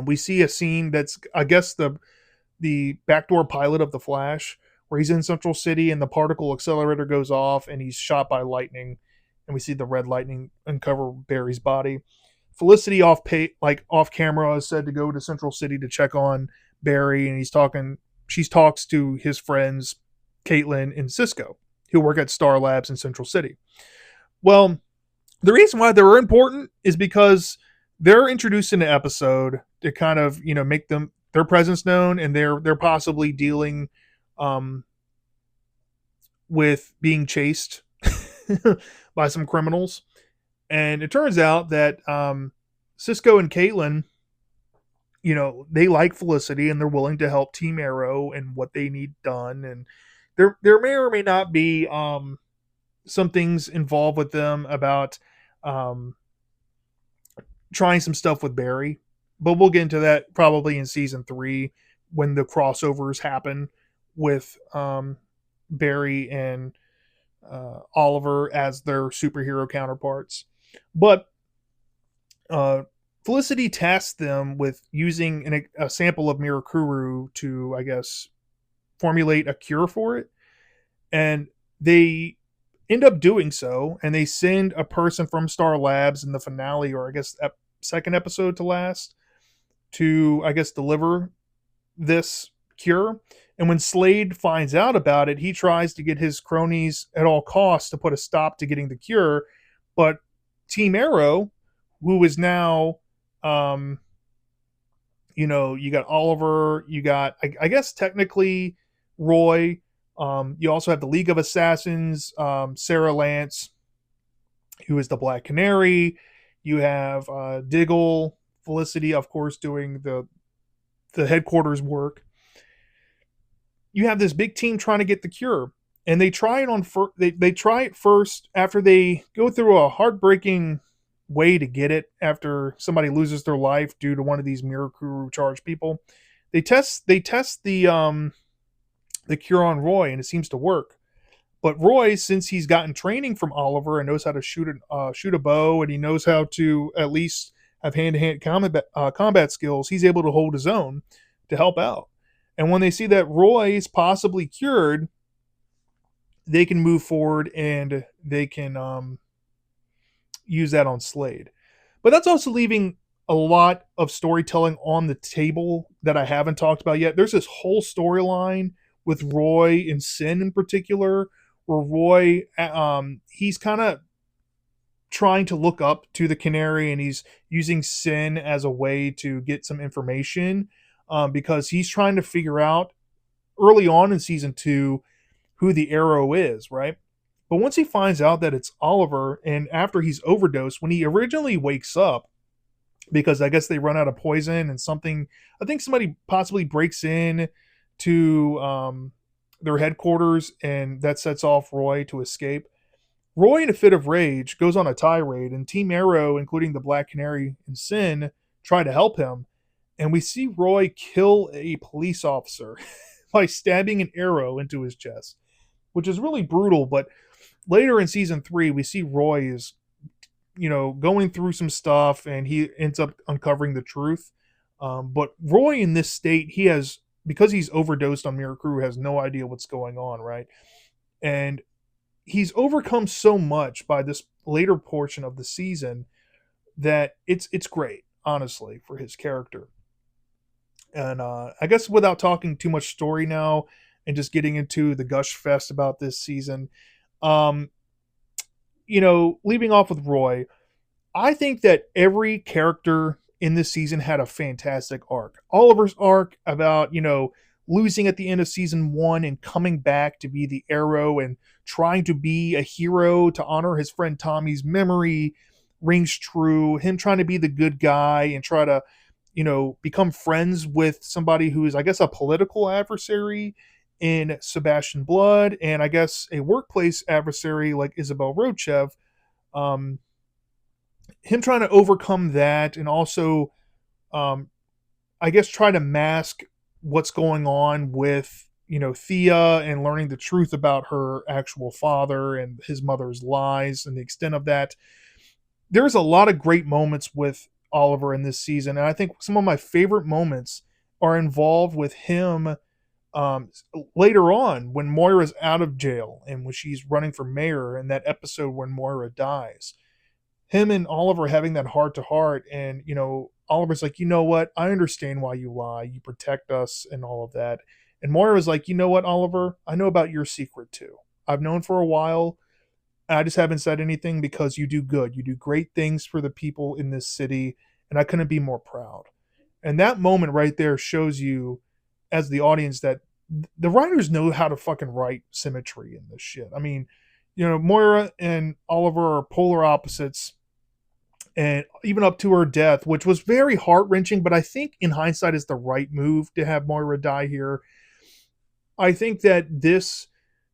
We see a scene that's, I guess, the backdoor pilot of the Flash, where he's in Central City and the particle accelerator goes off and he's shot by lightning, and we see the red lightning uncover Barry's body. Felicity off camera is said to go to Central City to check on Barry, and she talks to his friends Caitlin and Cisco, who work at Star Labs in Central City. Well, the reason why they're important is because they're introduced in the episode to kind of make their presence known, and they're possibly dealing with being chased by some criminals. And it turns out that Cisco and Caitlin, they like Felicity and they're willing to help Team Arrow and what they need done. And there may or may not be some things involved with them about trying some stuff with Barry. But we'll get into that probably in season 3 when the crossovers happen with Barry and Oliver as their superhero counterparts. But Felicity tasked them with using a sample of Mirakuru to, I guess, formulate a cure for it. And they end up doing so, and they send a person from Star Labs in the finale, or I guess second episode to last, to, I guess, deliver this cure. And when Slade finds out about it, he tries to get his cronies at all costs to put a stop to getting the cure. But Team Arrow, who is now, you got Oliver, you got, I guess, technically Roy. You also have the League of Assassins, Sarah Lance, who is the Black Canary. You have Diggle, Felicity, of course, doing the headquarters work. You have this big team trying to get the cure, and they try it they try it first after they go through a heartbreaking way to get it after somebody loses their life due to one of these Mirakuru charged people. They test the cure on Roy, and it seems to work. But Roy, since he's gotten training from Oliver and knows how to shoot a bow, and he knows how to at least have hand-to-hand combat skills, he's able to hold his own to help out. And when they see that Roy is possibly cured, they can move forward and they can use that on Slade. But that's also leaving a lot of storytelling on the table that I haven't talked about yet. There's this whole storyline with Roy and Sin in particular, where Roy, he's kind of trying to look up to the Canary, and he's using Sin as a way to get some information, because he's trying to figure out early on in season 2 who the Arrow is, right? But once he finds out that it's Oliver, and after he's overdosed, when he originally wakes up, because I guess they run out of poison and something, I think somebody possibly breaks in to their headquarters, and that sets off Roy to escape. Roy, in a fit of rage, goes on a tirade, and Team Arrow, including the Black Canary and Sin, try to help him. And we see Roy kill a police officer by stabbing an arrow into his chest, which is really brutal. But later in season 3, we see Roy is, going through some stuff, and he ends up uncovering the truth. But Roy, in this state, because he's overdosed on Mirakuru, has no idea what's going on, right? And he's overcome so much by this later portion of the season that it's great, honestly, for his character. And I guess without talking too much story now and just getting into the gush fest about this season, leaving off with Roy, I think that every character in this season had a fantastic arc. Oliver's arc about, losing at the end of season 1 and coming back to be the Arrow and trying to be a hero to honor his friend Tommy's memory rings true. Him trying to be the good guy and try to, become friends with somebody who is, I guess, a political adversary in Sebastian Blood, and I guess a workplace adversary like Isabel Rochev. Um, Him trying to overcome that, and also, um, I guess, try to mask what's going on with Thea and learning the truth about her actual father and his mother's lies and the extent of that. There's a lot of great moments with Oliver in this season, and I think some of my favorite moments are involved with him um, later on when Moira's out of jail and when she's running for mayor in that episode when Moira dies. Him and Oliver having that heart to heart, and Oliver's like, you know what? I understand why you lie. You protect us and all of that. And Moira's like, you know what, Oliver? I know about your secret too. I've known for a while. I just haven't said anything because you do good. You do great things for the people in this city, and I couldn't be more proud. And that moment right there shows you, as the audience, that the writers know how to fucking write symmetry in this shit. I mean, Moira and Oliver are polar opposites, and even up to her death, which was very heart wrenching, but I think in hindsight is the right move to have Moira die here. I think that this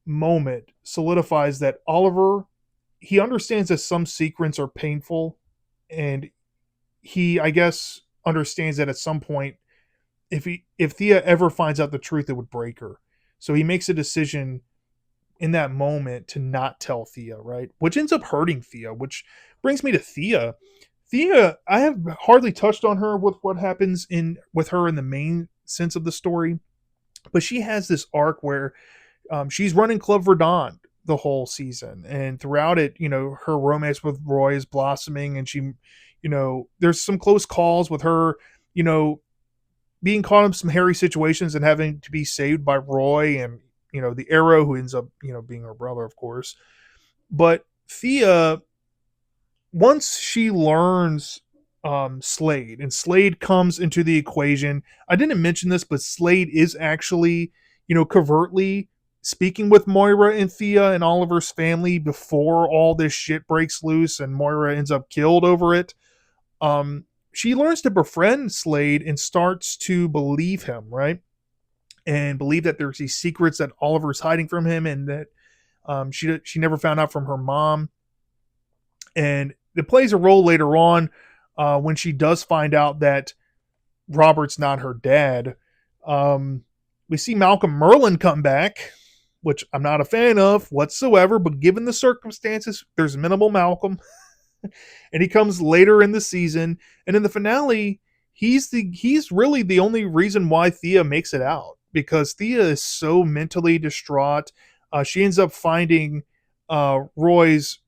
moment solidifies that Oliver, he understands that some secrets are painful, and he, I guess, understands that at some point, if Thea ever finds out the truth, it would break her. So he makes a decision in that moment to not tell Thea, right? Which ends up hurting Thea, which brings me to Thea. Thea, I have hardly touched on her with what happens in with her in the main sense of the story, but she has this arc where she's running Club Verdant the whole season, and throughout it, her romance with Roy is blossoming, and she, there's some close calls with her, being caught in some hairy situations and having to be saved by Roy and the Arrow, who ends up being her brother, of course. But Thea, once she learns Slade, and Slade comes into the equation. I didn't mention this, but Slade is actually, covertly speaking with Moira and Thea and Oliver's family before all this shit breaks loose and Moira ends up killed over it. She learns to befriend Slade and starts to believe him, right? And believe that there's these secrets that Oliver's hiding from him, and that she never found out from her mom. And it plays a role later on when she does find out that Robert's not her dad. We see Malcolm Merlyn come back, which I'm not a fan of whatsoever, but given the circumstances, there's minimal Malcolm. And he comes later in the season, and in the finale, he's really the only reason why Thea makes it out, because Thea is so mentally distraught. She ends up finding Roy's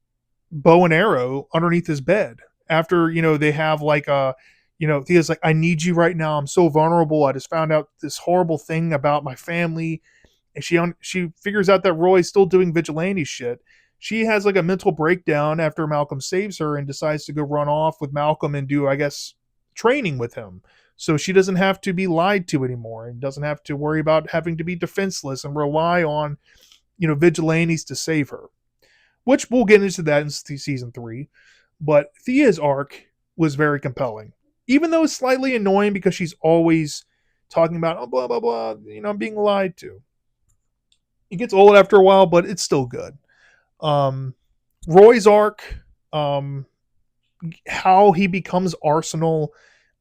bow and arrow underneath his bed after they have like a Thea's like, I need you right now, I'm so vulnerable, I just found out this horrible thing about my family. And she figures out that Roy's still doing vigilante shit. She has like a mental breakdown after Malcolm saves her and decides to go run off with Malcolm and do, I guess, training with him, so she doesn't have to be lied to anymore and doesn't have to worry about having to be defenseless and rely on vigilantes to save her, which we'll get into that in season 3. But Thea's arc was very compelling, even though it's slightly annoying because she's always talking about, oh, blah, blah, blah, I'm being lied to. It gets old after a while, but it's still good. Roy's arc, how he becomes Arsenal,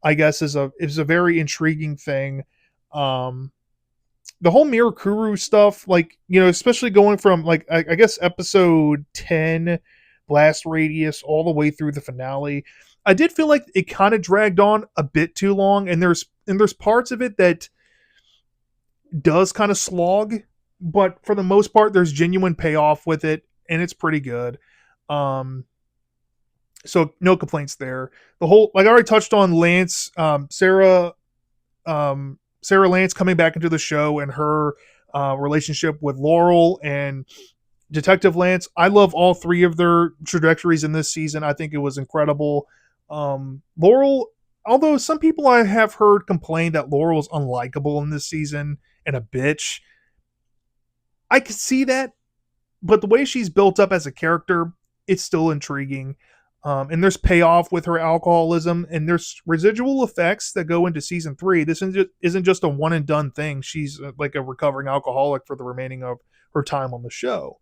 I guess, is a very intriguing thing. The whole Mirakuru stuff, like, especially going from, like, I guess episode 10, Blast Radius, all the way through the finale, I did feel like it kind of dragged on a bit too long, and there's parts of it that does kind of slog, but for the most part, there's genuine payoff with it, and it's pretty good. So no complaints there. The whole, like I already touched on, Lance, Sarah Lance coming back into the show and her relationship with Laurel and Detective Lance. I love all three of their trajectories in this season. I think it was incredible. Laurel, although some people I have heard complain that Laurel is unlikable in this season, and a bitch. I could see that, but the way she's built up as a character, it's still intriguing. And there's payoff with her alcoholism, and there's residual effects that go into season 3. This isn't just a one and done thing. She's like a recovering alcoholic for the remaining of her time on the show.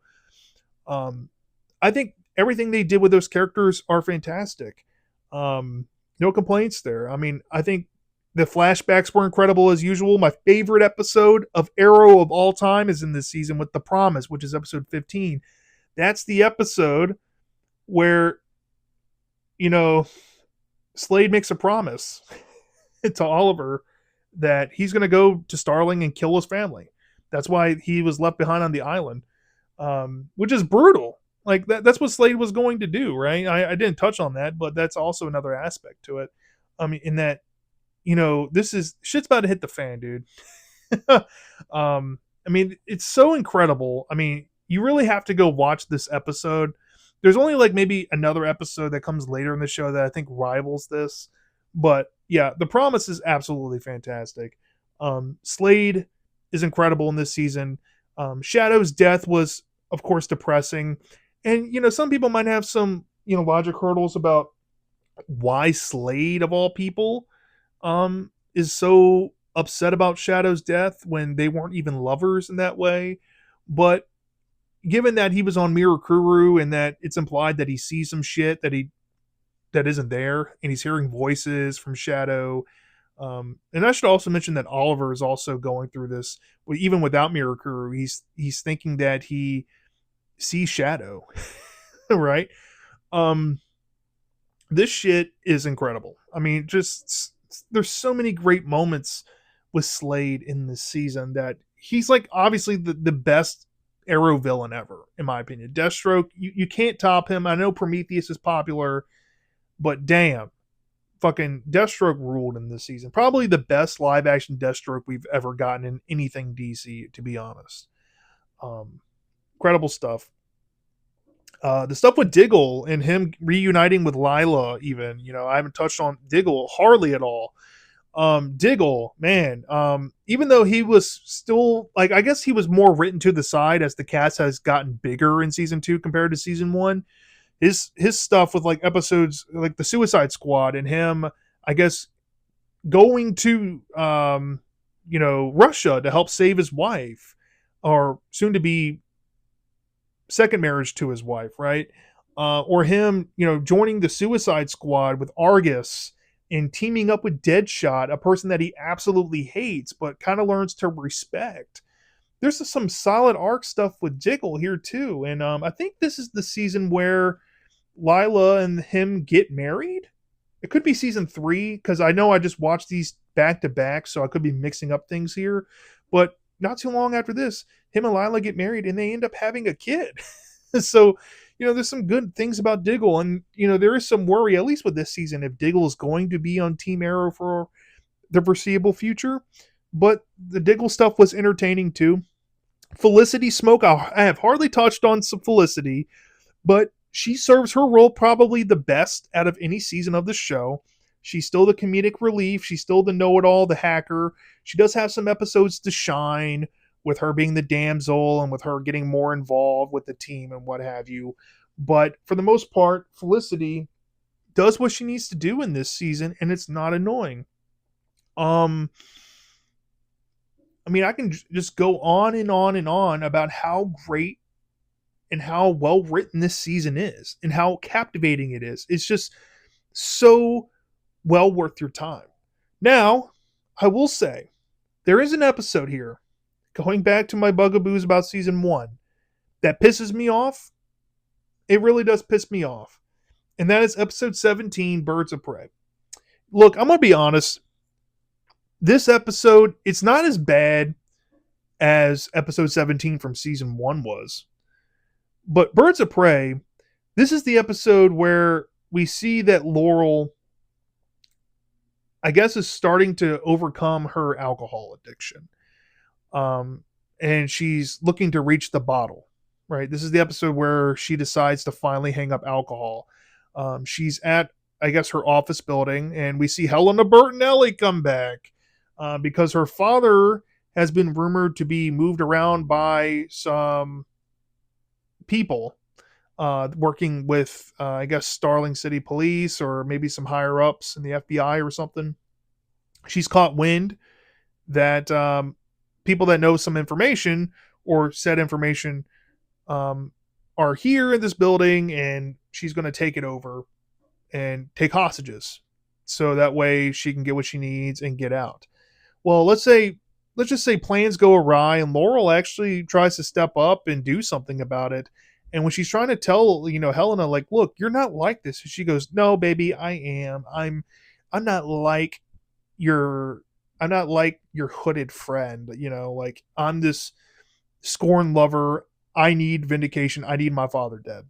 I think everything they did with those characters are fantastic. No complaints there. I mean, I think the flashbacks were incredible as usual. My favorite episode of Arrow of all time is in this season with The Promise, which is episode 15. That's the episode where, Slade makes a promise to Oliver that he's going to go to Starling and kill his family. That's why he was left behind on the island, which is brutal. Like that's what Slade was going to do, right? I didn't touch on that, but that's also another aspect to it. I mean, in that, this is shit's about to hit the fan, dude. I mean, it's so incredible. I mean, you really have to go watch this episode. There's only like maybe another episode that comes later in the show that I think rivals this. But yeah, The Promise is absolutely fantastic. Slade is incredible in this season. Shadow's death was, of course, depressing. And, some people might have some, logic hurdles about why Slade, of all people, is so upset about Shadow's death when they weren't even lovers in that way. But given that he was on Mirakuru and that it's implied that he sees some shit that isn't there, and he's hearing voices from Shadow. And I should also mention that Oliver is also going through this, even without Mirakuru. He's thinking that he sees Shadow, right? This shit is incredible. I mean, just there's so many great moments with Slade in this season that he's like obviously the best Arrow villain ever, in my opinion. Deathstroke, you can't top him. I know Prometheus is popular, but damn, fucking Deathstroke ruled in this season. Probably the best live action Deathstroke we've ever gotten in anything DC, to be honest. Incredible stuff. The stuff with Diggle and him reuniting with Lila, even, I haven't touched on Diggle hardly at all. Diggle, man, even though he was still like, I guess he was more written to the side as the cast has gotten bigger in season 2 compared to season 1. His stuff with like episodes like the Suicide Squad and him, I guess, going to Russia to help save his wife, or soon to be second marriage to his wife, right? Or him, joining the Suicide Squad with Argus and teaming up with Deadshot, a person that he absolutely hates but kind of learns to respect. There's some solid arc stuff with Diggle here too, and I think this is the season where Lila and him get married. It could be season 3 because I know I just watched these back to back, so I could be mixing up things here. But not too long after this, him and Lila get married and they end up having a kid. So, there's some good things about Diggle, and there is some worry, at least with this season, if Diggle is going to be on Team Arrow for the foreseeable future. But the Diggle stuff was entertaining too. Felicity Smoke, I have hardly touched on some Felicity, but she serves her role probably the best out of any season of the show. She's still the comedic relief. She's still the know-it-all, the hacker. She does have some episodes to shine, with her being the damsel and with her getting more involved with the team and what have you. But for the most part, Felicity does what she needs to do in this season, and it's not annoying. I mean, I can just go on and on and on about how great and how well written this season is and how captivating it is. It's just so well worth your time. Now, I will say, there is an episode here, going back to my bugaboos about season 1, that pisses me off. It really does piss me off. And that is episode 17, Birds of Prey. Look, I'm going to be honest. This episode, it's not as bad as episode 17 from season 1 was. But Birds of Prey, this is the episode where we see that Laurel, I guess, is starting to overcome her alcohol addiction. And she's looking to reach the bottle, right? This is the episode where she decides to finally hang up alcohol. She's at, I guess, her office building, and we see Helena Bertinelli come back because her father has been rumored to be moved around by some people working with, I guess, Starling City Police or maybe some higher ups in the FBI or something. She's caught wind that people that know some information or said information um, are here in this building, and she's going to take it over and take hostages, so that way she can get what she needs and get out. Well, let's just say plans go awry and Laurel actually tries to step up and do something about it. And when she's trying to tell, Helena, like, look, you're not like this, she goes, no, baby, I am. I'm not like your I'm not like your hooded friend, like I'm this scorn lover. I need vindication. I need my father dead.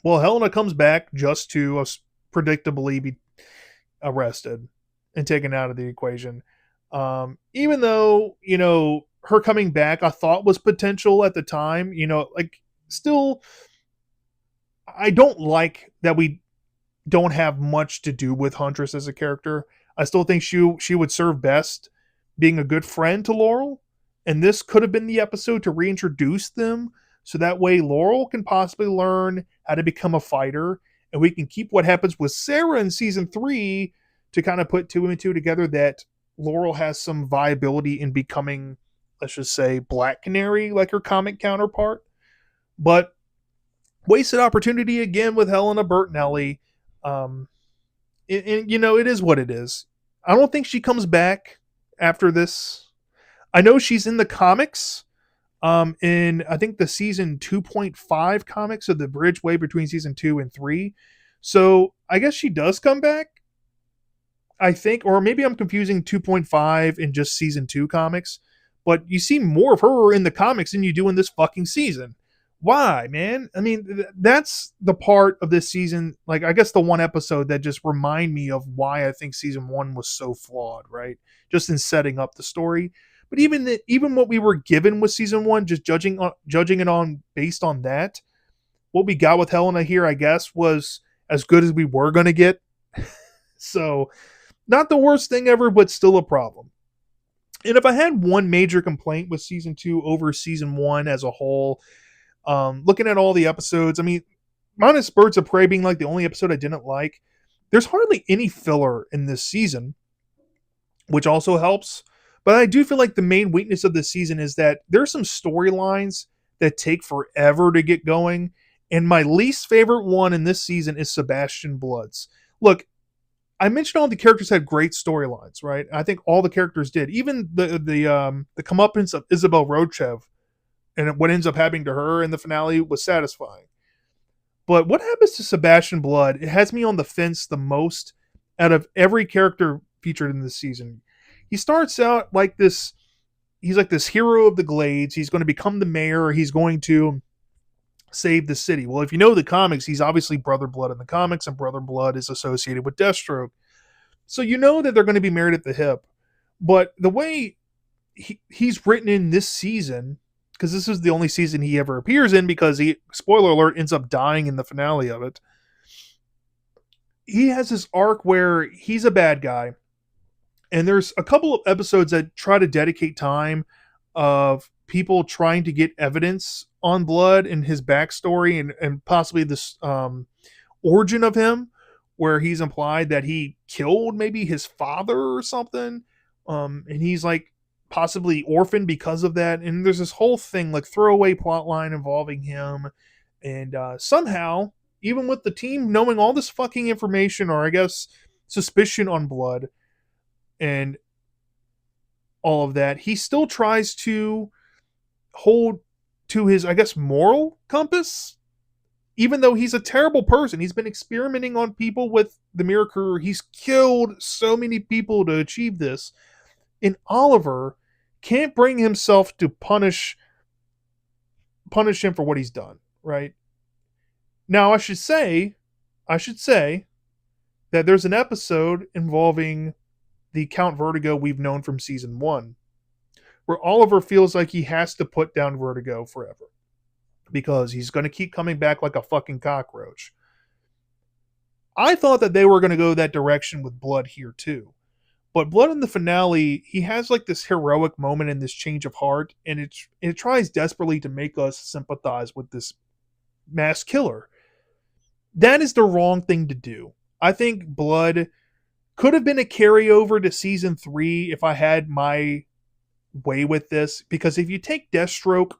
Well, Helena comes back just to predictably be arrested and taken out of the equation. Even though, her coming back, I thought was potential at the time, like still, I don't like that we don't have much to do with Huntress as a character. I still think she would serve best being a good friend to Laurel, and this could have been the episode to reintroduce them, so that way Laurel can possibly learn how to become a fighter, and we can keep what happens with Sarah in season 3 to kind of put two and two together, that Laurel has some viability in becoming, let's just say, Black Canary, like her comic counterpart. But wasted opportunity again with Helena Bertinelli. Um, it is what it is. I don't think she comes back after this. I know she's in the comics. In I think the season 2.5 comics of the bridgeway between season 2 and 3. So I guess she does come back. I think, or maybe I'm confusing 2.5 and just season 2 comics. But you see more of her in the comics than you do in this fucking season. Why, man? I mean, that's the part of this season, like I guess the one episode that just remind me of why I think season 1 was so flawed, right? Just in setting up the story. But even what we were given with season 1, just judging it on based on that, what we got with Helena here, I guess, was as good as we were going to get. So, not the worst thing ever, but still a problem. And if I had one major complaint with season 2 over season 1 as a whole, looking at all the episodes, I mean, minus Birds of Prey being like the only episode I didn't like, there's hardly any filler in this season, which also helps. But I do feel like the main weakness of this season is that there's some storylines that take forever to get going. And my least favorite one in this season is Sebastian Blood's. Look, I mentioned all the characters had great storylines, right? I think all the characters did. Even the comeuppance of Isabel Rochev and what ends up happening to her in the finale was satisfying. But what happens to Sebastian Blood? It has me on the fence the most out of every character featured in this season. He starts out like this. He's like this hero of the Glades. He's going to become the mayor. He's going to save the city. Well, if you know the comics, he's obviously Brother Blood in the comics, and Brother Blood is associated with Deathstroke. So you know that they're going to be married at the hip. But the way he's written in this season, because this is the only season he ever appears in, because he, spoiler alert, ends up dying in the finale of it. He has this arc where he's a bad guy, and there's a couple of episodes that try to dedicate time of people trying to get evidence on Blood and his backstory, and possibly this origin of him, where he's implied that he killed maybe his father or something, and he's like possibly orphaned because of that. And there's this whole thing, like throwaway plot line involving him, and somehow, even with the team knowing all this fucking information, or I guess suspicion on Blood and all of that, he still tries to hold to his, I guess, moral compass, even though he's a terrible person. He's been experimenting on people with the Miracle. He's killed so many people to achieve this. And Oliver can't bring himself to punish him for what he's done, right? Now, I should say that there's an episode involving the Count Vertigo we've known from season 1, where Oliver feels like he has to put down Vertigo forever because he's going to keep coming back like a fucking cockroach. I thought that they were going to go that direction with Blood here too. But Blood in the finale, he has like this heroic moment and this change of heart, and it tries desperately to make us sympathize with this mass killer. That is the wrong thing to do. I think Blood could have been a carryover to season 3 if I had my way with this, because if you take Deathstroke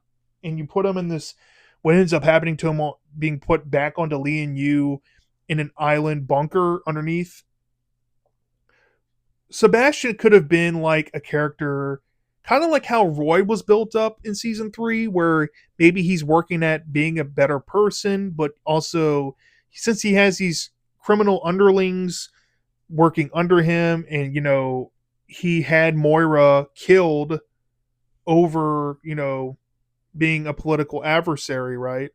and you put him in this, what ends up happening to him being put back onto Lian Yu in an island bunker underneath, Sebastian could have been like a character kind of like how Roy was built up in season 3, where maybe he's working at being a better person, but also since he has these criminal underlings working under him, and he had Moira killed over being a political adversary, right?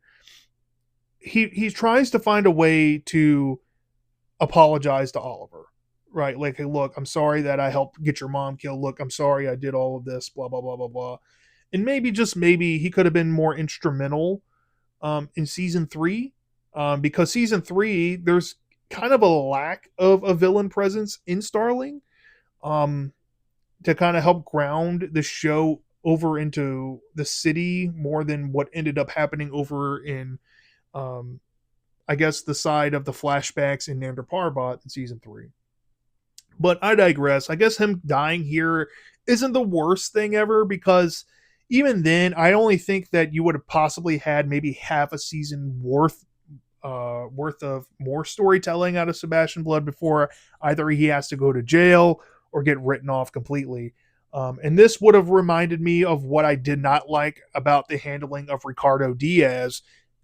He tries to find a way to apologize to Oliver, right? Like, hey, look, I'm sorry that I helped get your mom killed. Look, I'm sorry I did all of this, blah blah blah blah blah. And maybe, just maybe, he could have been more instrumental in season 3, because season 3 there's kind of a lack of a villain presence in Starling, um, to kind of help ground the show over into the city more than what ended up happening over in, um, I guess, the side of the flashbacks in Nandor Parbat in season 3. But I digress. I guess him dying here isn't the worst thing ever, because even then, I only think that you would have possibly had maybe half a season worth of more storytelling out of Sebastian Blood before either he has to go to jail or get written off completely. And this would have reminded me of what I did not like about the handling of Ricardo Diaz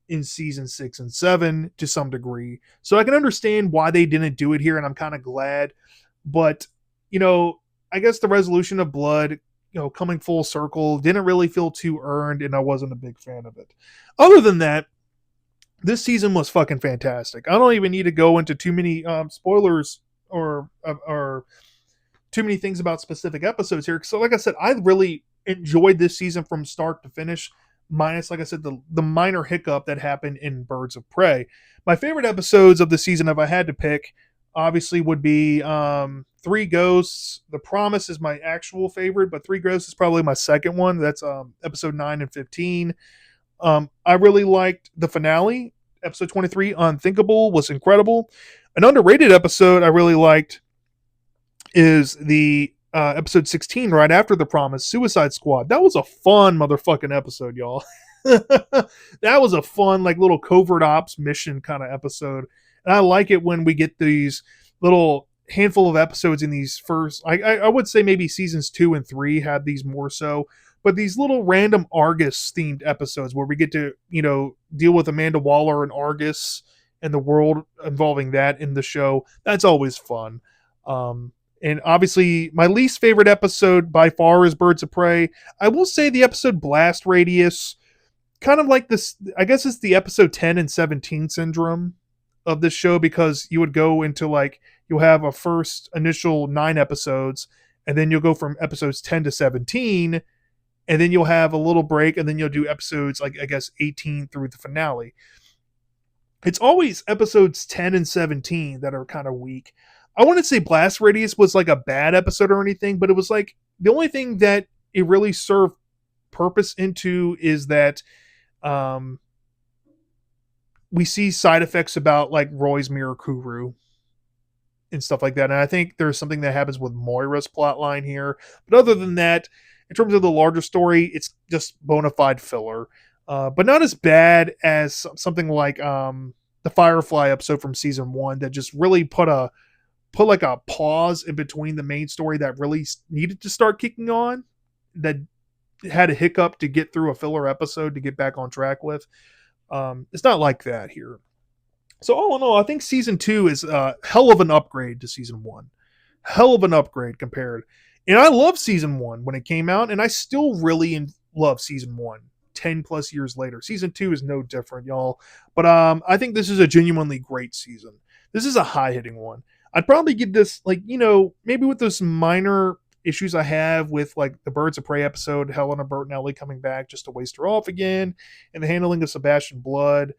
in season 6 and 7 to some degree. So I can understand why they didn't do it here, and I'm kind of glad. But, I guess the resolution of Blood, coming full circle, didn't really feel too earned, and I wasn't a big fan of it. Other than that, this season was fucking fantastic. I don't even need to go into too many spoilers or too many things about specific episodes here. So, like I said, I really enjoyed this season from start to finish, minus, like I said, the minor hiccup that happened in Birds of Prey. My favorite episodes of the season, if I had to pick, obviously would be Three Ghosts. The Promise is my actual favorite, but Three Ghosts is probably my second one. That's episode 9 and 15. I really liked the finale. Episode 23, Unthinkable, was incredible. An underrated episode I really liked is the episode 16, right after The Promise, Suicide Squad. That was a fun motherfucking episode, y'all. That was a fun, like, little covert ops mission kind of episode. And I like it when we get these little handful of episodes in these first, I would say maybe seasons 2 and 3 had these more so, but these little random Argus themed episodes where we get to, deal with Amanda Waller and Argus and the world involving that in the show. That's always fun. And obviously, my least favorite episode by far is Birds of Prey. I will say the episode Blast Radius, kind of like this, I guess it's the episode 10 and 17 syndrome of this show, because you would go into, like, you'll have a first initial 9 episodes, and then you'll go from episodes 10 to 17, and then you'll have a little break, and then you'll do episodes, like, I guess, 18 through the finale. It's always episodes 10 and 17 that are kind of weak. I wouldn't say Blast Radius was like a bad episode or anything, but it was like the only thing that it really served purpose into is that we see side effects about, like, Roy's Mirakuru and stuff like that. And I think there's something that happens with Moira's plotline here. But other than that, in terms of the larger story, it's just bona fide filler. But not as bad as something like the Firefly episode from season 1 that just really put like a pause in between the main story that really needed to start kicking on, that had a hiccup to get through a filler episode to get back on track with. It's not like that here. So all in all, I think season 2 is a hell of an upgrade to season 1. Hell of an upgrade compared. And I love season 1 when it came out, and I still really love season 1 10 plus years later. Season 2 is no different, y'all. But I think this is a genuinely great season. This is a high-hitting one. I'd probably give this, like, maybe with those minor issues I have with, like, the Birds of Prey episode, Helena Bertinelli coming back just to waste her off again, and the handling of Sebastian Blood,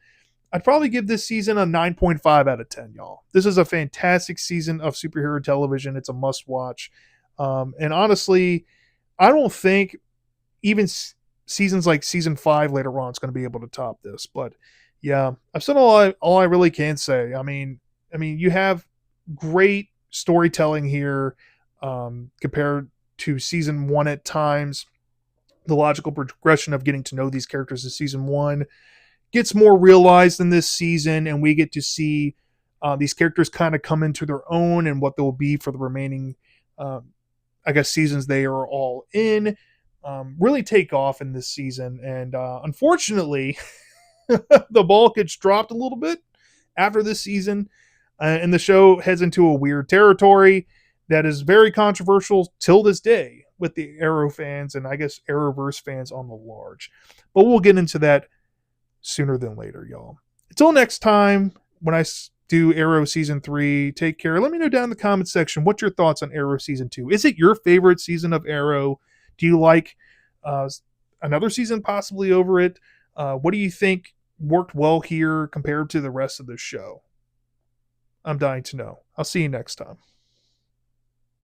I'd probably give this season a 9.5 out of 10, y'all. This is a fantastic season of superhero television. It's a must-watch. And honestly, I don't think even seasons like season 5 later on is going to be able to top this. But yeah, I've said all I really can say. I mean, you have great storytelling here compared to season 1 at times. The logical progression of getting to know these characters in season 1 gets more realized in this season, and we get to see these characters kind of come into their own and what they'll be for the remaining, um, I guess, seasons they are all in. Really take off in this season, and unfortunately, the ball gets dropped a little bit after this season, and the show heads into a weird territory that is very controversial till this day with the Arrow fans and I guess Arrowverse fans on the large. But we'll get into that sooner than later, y'all. Until next time, when I do Arrow Season 3, take care. Let me know down in the comments section what's your thoughts on Arrow Season 2. Is it your favorite season of Arrow? Do you like uh, another season possibly over it? What do you think worked well here compared to the rest of the show? I'm dying to know. I'll see you next time.